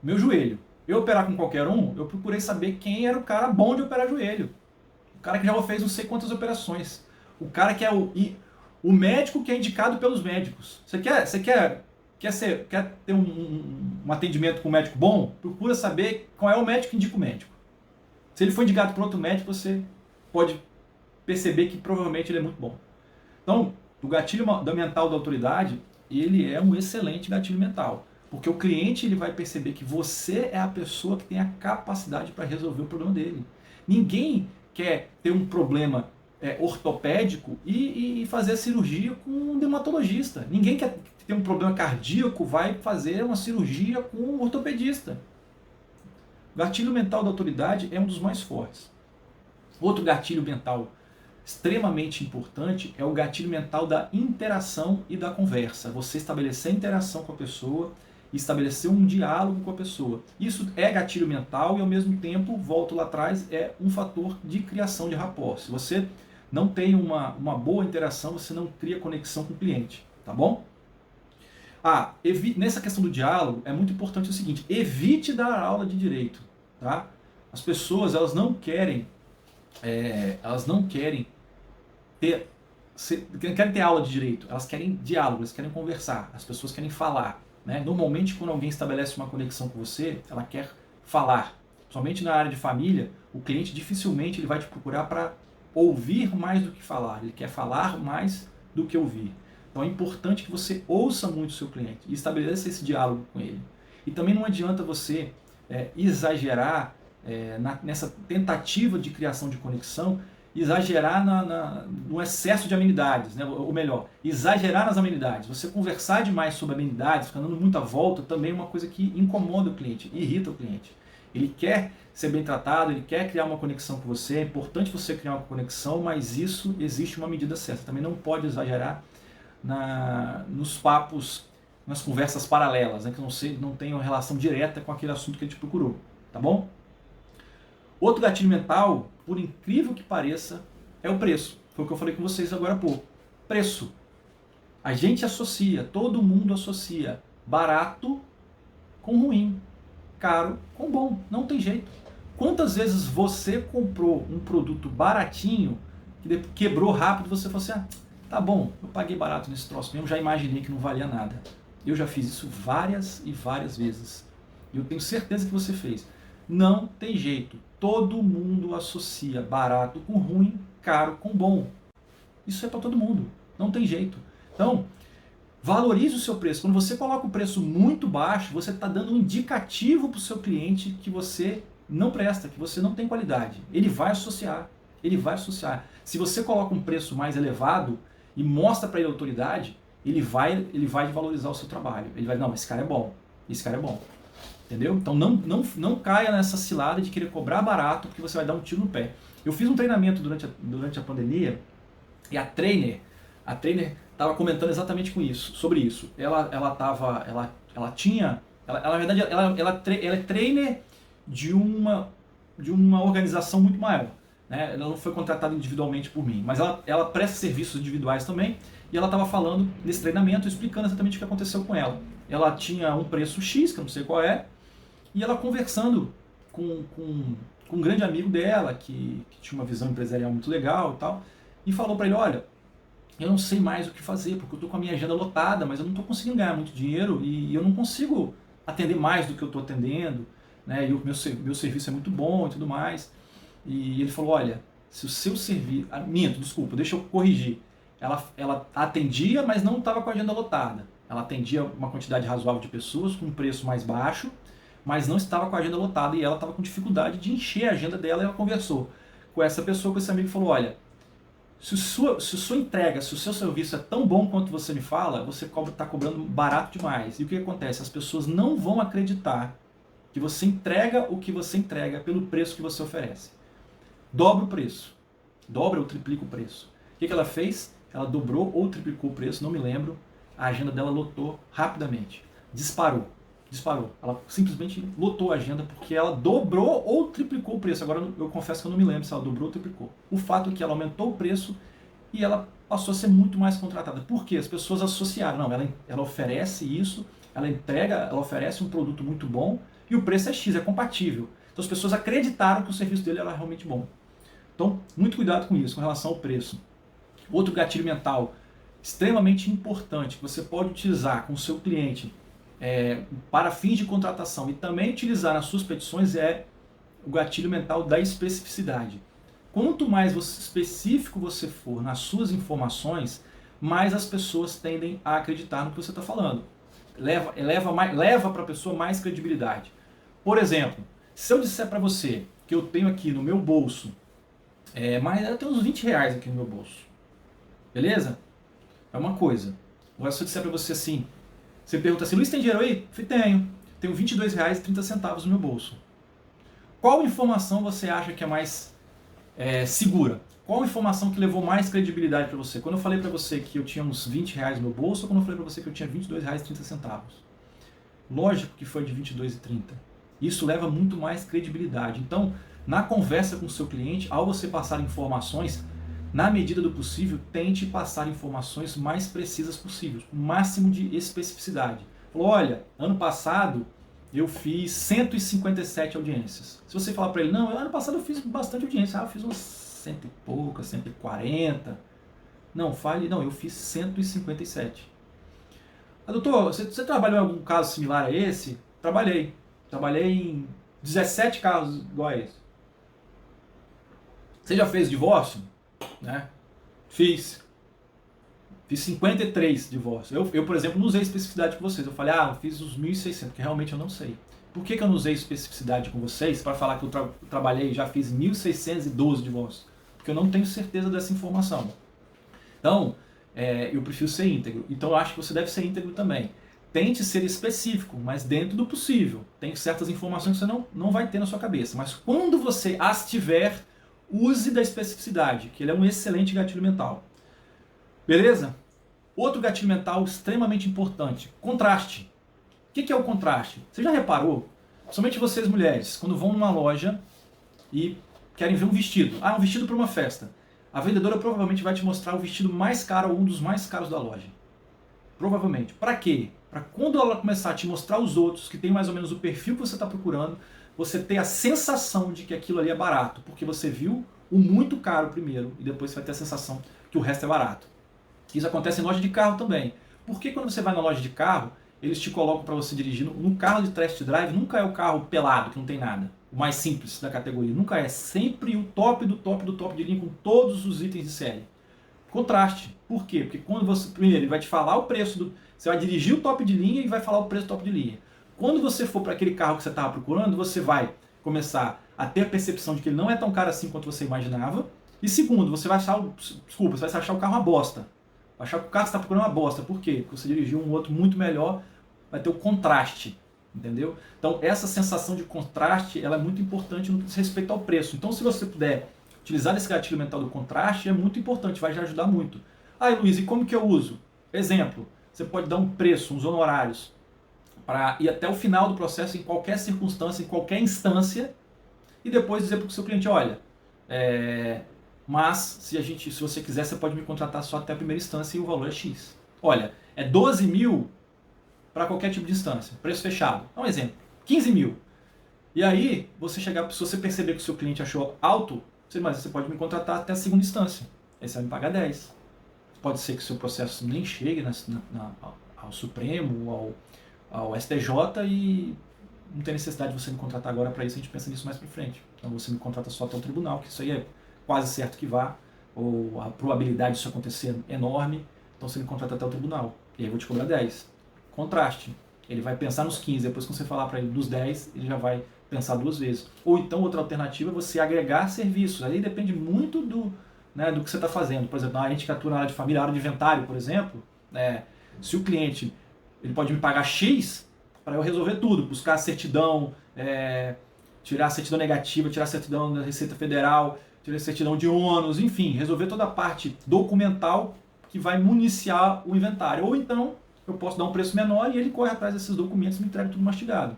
meu joelho. Eu operar com qualquer um, eu procurei saber quem era o cara bom de operar joelho. cara que já fez não sei quantas operações, o cara que é o médico que é indicado pelos médicos. Você quer ter um atendimento com um médico bom? Procura saber qual é o médico que indica o médico. Se ele for indicado por outro médico, você pode perceber que provavelmente ele é muito bom. Então, o gatilho mental da autoridade, ele é um excelente gatilho mental. Porque o cliente ele vai perceber que você é a pessoa que tem a capacidade para resolver o problema dele. Ninguém quer ter um problema ortopédico e fazer a cirurgia com um dermatologista. Ninguém quer ter um problema cardíaco, vai fazer uma cirurgia com um ortopedista. O gatilho mental da autoridade é um dos mais fortes. Outro gatilho mental extremamente importante é o gatilho mental da interação e da conversa. Você estabelecer interação com a pessoa, estabelecer um diálogo com a pessoa. Isso é gatilho mental e ao mesmo tempo, volto lá atrás, é um fator de criação de rapport. Se você não tem uma boa interação, você não cria conexão com o cliente, tá bom? Nessa questão do diálogo, é muito importante o seguinte, evite dar aula de direito, tá? As pessoas, elas não querem ter aula de direito, elas querem diálogo, elas querem conversar, as pessoas querem falar, né? Normalmente, quando alguém estabelece uma conexão com você, ela quer falar. Somente na área de família, o cliente dificilmente ele vai te procurar para ouvir mais do que falar, ele quer falar mais do que ouvir. Então é importante que você ouça muito o seu cliente e estabeleça esse diálogo com ele. E também não adianta você exagerar nessa tentativa de criação de conexão, exagerar no excesso de amenidades, né? Ou melhor, exagerar nas amenidades. Você conversar demais sobre amenidades, ficar dando muita volta, também é uma coisa que incomoda o cliente, irrita o cliente. Ele quer ser bem tratado, ele quer criar uma conexão com você, é importante você criar uma conexão, mas isso existe uma medida certa. Também não pode exagerar nos papos, nas conversas paralelas, né, que não tenham relação direta com aquele assunto que a gente procurou, tá bom? Outro gatilho mental, por incrível que pareça, é o preço. Foi o que eu falei com vocês agora há pouco. Preço. A gente associa, todo mundo associa barato com ruim, caro com bom. Não tem jeito. Quantas vezes você comprou um produto baratinho, que quebrou rápido, você falou assim, tá bom, eu paguei barato nesse troço mesmo, já imaginei que não valia nada. Eu já fiz isso várias e várias vezes. E eu tenho certeza que você fez. Não tem jeito. Todo mundo associa barato com ruim, caro com bom. Isso é para todo mundo. Não tem jeito. Então, valorize o seu preço. Quando você coloca o preço muito baixo, você está dando um indicativo para o seu cliente que você não presta, que você não tem qualidade. Ele vai associar. Ele vai associar. Se você coloca um preço mais elevado e mostra para ele a autoridade, ele vai valorizar o seu trabalho. Ele vai, não, esse cara é bom. Esse cara é bom. Entendeu? Então não caia nessa cilada de querer cobrar barato, porque você vai dar um tiro no pé. Eu fiz um treinamento durante a pandemia e a trainer estava comentando exatamente sobre isso. Ela na verdade ela é trainer de uma organização muito maior, né? Ela não foi contratada individualmente por mim, mas ela presta serviços individuais também, e ela estava falando nesse treinamento, explicando exatamente o que aconteceu com ela. Ela tinha um preço X, que eu não sei qual é, e ela conversando com um grande amigo dela, que tinha uma visão empresarial muito legal e tal, e falou para ele, olha, eu não sei mais o que fazer, porque eu estou com a minha agenda lotada, mas eu não estou conseguindo ganhar muito dinheiro e eu não consigo atender mais do que eu estou atendendo, né? E o meu serviço é muito bom e tudo mais. E ele falou, olha, se o seu serviço... desculpa, deixa eu corrigir. Ela atendia, mas não estava com a agenda lotada. Ela atendia uma quantidade razoável de pessoas com um preço mais baixo, mas não estava com a agenda lotada e ela estava com dificuldade de encher a agenda dela. E ela conversou com essa pessoa, com esse amigo, e falou, olha, se sua entrega, se o seu serviço é tão bom quanto você me fala, você está cobrando barato demais. E o que acontece? As pessoas não vão acreditar que você entrega o que você entrega pelo preço que você oferece. Dobra o preço. Dobra ou triplica o preço. O que ela fez? Ela dobrou ou triplicou o preço, não me lembro. A agenda dela lotou rapidamente. Disparou. Ela simplesmente lotou a agenda porque ela dobrou ou triplicou o preço. Agora eu confesso que eu não me lembro se ela dobrou ou triplicou. O fato é que ela aumentou o preço e ela passou a ser muito mais contratada. Por quê? As pessoas associaram. Não, ela oferece isso, ela oferece um produto muito bom e o preço é X, é compatível. Então as pessoas acreditaram que o serviço dele era realmente bom. Então, muito cuidado com isso, com relação ao preço. Outro gatilho mental extremamente importante que você pode utilizar com o seu cliente para fins de contratação e também utilizar nas suas petições é o gatilho mental da especificidade. Quanto mais específico você for nas suas informações, mais as pessoas tendem a acreditar no que você está falando. Leva para a pessoa mais credibilidade. Por exemplo, se eu disser para você que eu tenho aqui no meu bolso, mas eu tenho uns 20 reais aqui no meu bolso, beleza? É uma coisa. Agora se eu disser para você assim, você pergunta assim, Luiz, tem dinheiro aí? Eu falei, tenho R$ 22,30 no meu bolso. Qual informação você acha que é mais segura? Qual informação que levou mais credibilidade para você? Quando eu falei para você que eu tinha uns 20 reais no meu bolso ou quando eu falei para você que eu tinha R$ 22,30? Lógico que foi de R$ 22,30. Isso leva muito mais credibilidade. Então, na conversa com o seu cliente, ao você passar informações, na medida do possível, tente passar informações mais precisas possíveis, o máximo de especificidade. Falou, olha, ano passado eu fiz 157 audiências. Se você falar para ele, não, ano passado eu fiz bastante audiência, eu fiz umas 100 e poucas, 140. Não, fale, não, eu fiz 157. Doutor, você trabalhou em algum caso similar a esse? Trabalhei. Trabalhei em 17 casos igual a esse. Você já fez divórcio? Né? Fiz 53 divórcios. Eu, por exemplo, não usei especificidade com vocês. Eu falei, eu fiz os 1.600, que realmente eu não sei. Por que eu não usei especificidade com vocês para falar que eu trabalhei e já fiz 1.612 divórcios? Porque eu não tenho certeza dessa informação. Então, eu prefiro ser íntegro. Então, eu acho que você deve ser íntegro também. Tente ser específico, mas dentro do possível. Tem certas informações que você não vai ter na sua cabeça. Mas quando você as tiver, use da especificidade, que ele é um excelente gatilho mental. Beleza? Outro gatilho mental extremamente importante, contraste. O que é o contraste? Você já reparou, somente vocês mulheres, quando vão numa loja e querem ver um vestido. Um vestido para uma festa. A vendedora provavelmente vai te mostrar o vestido mais caro ou um dos mais caros da loja. Provavelmente. Para quê? Para quando ela começar a te mostrar os outros, que tem mais ou menos o perfil que você está procurando, você ter a sensação de que aquilo ali é barato, porque você viu o muito caro primeiro e depois você vai ter a sensação que o resto é barato. Isso acontece em loja de carro também. Porque quando você vai na loja de carro, eles te colocam para você dirigir. No carro de test drive nunca é o carro pelado, que não tem nada. O mais simples da categoria. Nunca é. Sempre o top do top do top de linha com todos os itens de série. Contraste. Por quê? Porque quando você... Primeiro, ele vai te falar o preço Você vai dirigir o top de linha e vai falar o preço do top de linha. Quando você for para aquele carro que você estava procurando, você vai começar a ter a percepção de que ele não é tão caro assim quanto você imaginava. E segundo, você vai achar o carro uma bosta. Vai achar que o carro que você está procurando é uma bosta. Por quê? Porque você dirigiu um outro muito melhor, vai ter o contraste. Entendeu? Então, essa sensação de contraste ela é muito importante no que diz respeito ao preço. Então, se você puder utilizar esse gatilho mental do contraste, é muito importante, vai te ajudar muito. Luiz, e como que eu uso? Exemplo, você pode dar um preço, uns honorários, para ir até o final do processo, em qualquer circunstância, em qualquer instância, e depois dizer para o seu cliente, olha, mas se você quiser, você pode me contratar só até a primeira instância e o valor é X. Olha, é 12 mil para qualquer tipo de instância, preço fechado. Dá um exemplo, 15 mil. E aí, se você perceber que o seu cliente achou alto, mas você pode me contratar até a segunda instância. Aí você vai me pagar 10. Pode ser que o seu processo nem chegue ao Supremo, ao STJ e não tem necessidade de você me contratar agora para isso, a gente pensa nisso mais para frente. Então você me contrata só até o tribunal, que isso aí é quase certo que vá, ou a probabilidade disso acontecer é enorme, então você me contrata até o tribunal. E aí eu vou te cobrar 10. Contraste. Ele vai pensar nos 15, depois quando você falar para ele dos 10, ele já vai pensar duas vezes. Ou então outra alternativa é você agregar serviços. Aí depende muito do que você está fazendo. Por exemplo, a gente que atua na área de família, na área de inventário, por exemplo, se o cliente ele pode me pagar X para eu resolver tudo, buscar a certidão, tirar a certidão negativa, tirar a certidão da Receita Federal, tirar a certidão de ônus, enfim, resolver toda a parte documental que vai municiar o inventário. Ou então eu posso dar um preço menor e ele corre atrás desses documentos e me entrega tudo mastigado.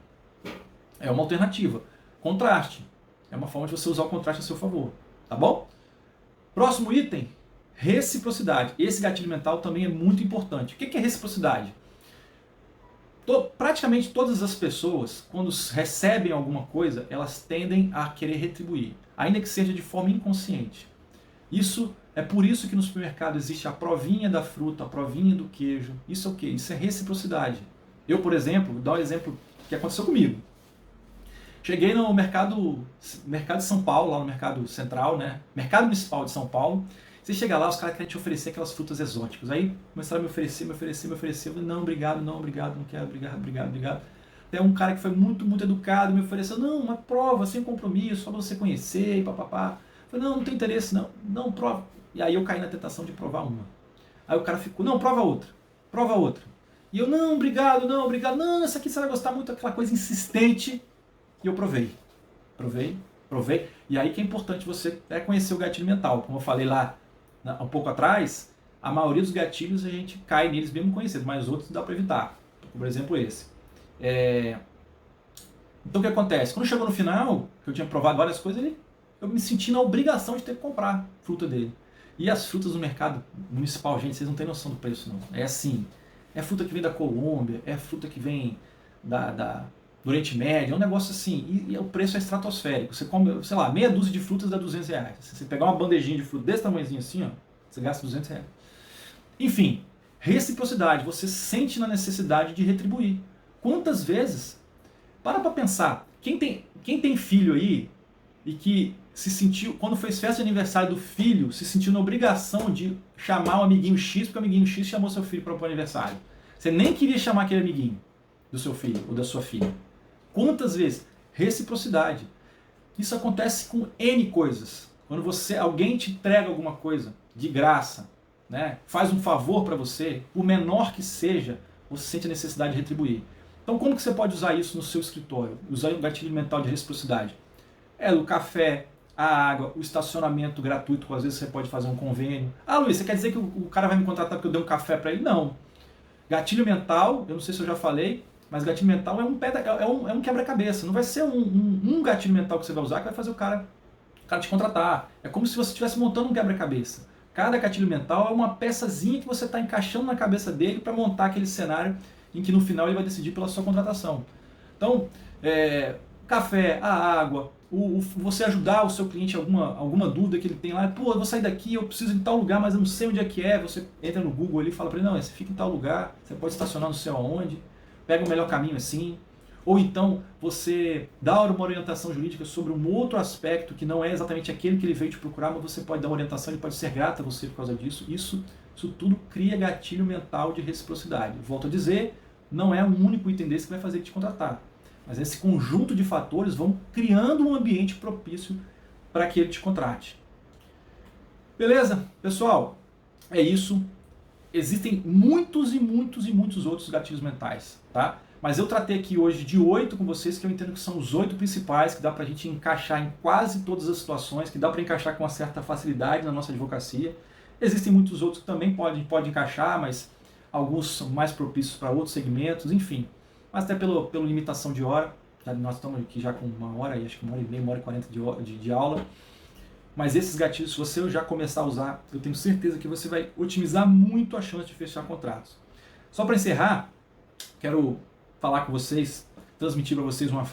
É uma alternativa. Contraste. É uma forma de você usar o contraste a seu favor. Tá bom? Próximo item, reciprocidade. Esse gatilho mental também é muito importante. O que é reciprocidade? praticamente todas as pessoas, quando recebem alguma coisa, elas tendem a querer retribuir, ainda que seja de forma inconsciente. Isso é por isso que no supermercado existe a provinha da fruta, a provinha do queijo. Isso é o quê? Isso é reciprocidade. Eu, por exemplo, vou dar um exemplo que aconteceu comigo. Cheguei no mercado de São Paulo, lá no Mercado Central, né? Mercado Municipal de São Paulo. Você chega lá, os caras querem te oferecer aquelas frutas exóticas. Aí começaram a me oferecer. Eu falei, não, obrigado, não quero, obrigado. Até um cara que foi muito educado me ofereceu, não, uma prova, sem compromisso, só pra você conhecer, papapá. Eu falei, não tem interesse, não, prova. E aí eu caí na tentação de provar uma. Aí o cara ficou, não, prova outra. E eu, não, obrigado, não, essa aqui você vai gostar muito, aquela coisa insistente. E eu provei. E aí que é importante você conhecer o gatilho mental. Como eu falei lá um pouco atrás, a maioria dos gatilhos a gente cai neles mesmo conhecendo, mas outros dá para evitar. Por exemplo, esse. Então o que acontece? Quando chegou no final, que eu tinha provado várias coisas, eu me senti na obrigação de ter que comprar fruta dele. E as frutas do mercado municipal, gente, vocês não têm noção do preço não. É assim, é fruta que vem da Colômbia, é fruta que vem do Oriente Médio, é um negócio assim, e o preço é estratosférico. Você come, sei lá, meia dúzia de frutas dá R$200. Se você pegar uma bandejinha de fruta desse tamanhozinho assim, ó, você gasta R$200. Enfim, reciprocidade, você sente na necessidade de retribuir. Quantas vezes, para pensar, quem tem filho aí e que se sentiu, quando fez festa de aniversário do filho, se sentiu na obrigação de chamar o amiguinho X, porque o amiguinho X chamou seu filho para o aniversário. Você nem queria chamar aquele amiguinho do seu filho ou da sua filha. Quantas vezes? Reciprocidade. Isso acontece com N coisas. Quando alguém te entrega alguma coisa de graça, né, faz um favor para você, por menor que seja, você sente a necessidade de retribuir. Então como que você pode usar isso no seu escritório? Usar o gatilho mental de reciprocidade. O café, a água, o estacionamento gratuito, às vezes você pode fazer um convênio. Ah, Luiz, você quer dizer que o cara vai me contratar porque eu dei um café para ele? Não. Gatilho mental, eu não sei se eu já falei, mas gatilho mental é um quebra-cabeça. Não vai ser um gatilho mental que você vai usar que vai fazer o cara te contratar. É como se você estivesse montando um quebra-cabeça. Cada gatilho mental é uma peçazinha que você está encaixando na cabeça dele para montar aquele cenário em que no final ele vai decidir pela sua contratação. Então, café, a água, você ajudar o seu cliente em alguma dúvida que ele tem lá, pô, eu vou sair daqui, eu preciso ir em tal lugar, mas eu não sei onde é que é. Você entra no Google ali e fala para ele, não, você fica em tal lugar, você pode estacionar no sei aonde, pega o melhor caminho assim. Ou então você dá uma orientação jurídica sobre um outro aspecto que não é exatamente aquele que ele veio te procurar, mas você pode dar uma orientação, ele pode ser grato a você por causa disso. Isso tudo cria gatilho mental de reciprocidade. Volto a dizer, não é um único item desse que vai fazer ele te contratar. Mas esse conjunto de fatores vão criando um ambiente propício para que ele te contrate. Beleza? Pessoal, é isso. Existem muitos outros gatilhos mentais, tá? Mas eu tratei aqui hoje de 8 com vocês, que eu entendo que são os 8 principais, que dá pra gente encaixar em quase todas as situações, que dá pra encaixar com uma certa facilidade na nossa advocacia. Existem muitos outros que também pode encaixar, mas alguns são mais propícios para outros segmentos, enfim. Mas até pela limitação de hora, nós estamos aqui já com 1 hora, acho que 1h30, 1h40 de aula. Mas esses gatilhos, se você já começar a usar, eu tenho certeza que você vai otimizar muito a chance de fechar contratos. Só para encerrar, quero falar com vocês, transmitir para vocês uma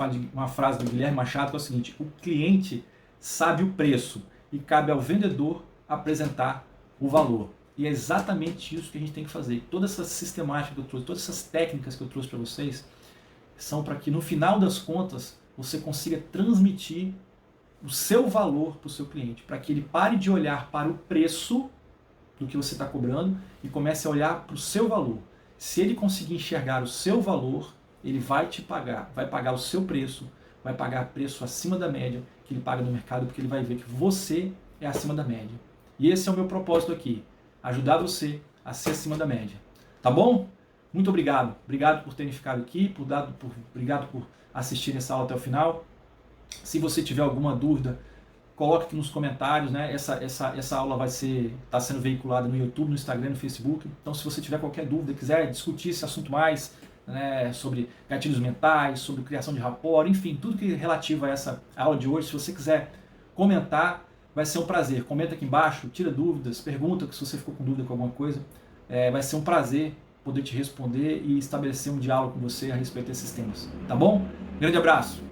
frase do Guilherme Machado, que é o seguinte: o cliente sabe o preço e cabe ao vendedor apresentar o valor. E é exatamente isso que a gente tem que fazer. Toda essa sistemática que eu trouxe, todas essas técnicas que eu trouxe para vocês, são para que no final das contas você consiga transmitir o seu valor para o seu cliente, para que ele pare de olhar para o preço do que você está cobrando e comece a olhar para o seu valor. Se ele conseguir enxergar o seu valor, ele vai te pagar, vai pagar o seu preço, vai pagar preço acima da média que ele paga no mercado, porque ele vai ver que você é acima da média. E esse é o meu propósito aqui, ajudar você a ser acima da média. Tá bom? Muito obrigado. Obrigado por terem ficado aqui, obrigado por assistirem essa aula até o final. Se você tiver alguma dúvida, coloque aqui nos comentários, né? Essa aula vai está sendo veiculada no YouTube, no Instagram, no Facebook. Então, se você tiver qualquer dúvida, quiser discutir esse assunto mais, né, sobre gatilhos mentais, sobre criação de rapport, enfim, tudo que é relativo a essa aula de hoje, se você quiser comentar, vai ser um prazer. Comenta aqui embaixo, tira dúvidas, pergunta se você ficou com dúvida com alguma coisa. Vai ser um prazer poder te responder e estabelecer um diálogo com você a respeito desses temas. Tá bom? Grande abraço!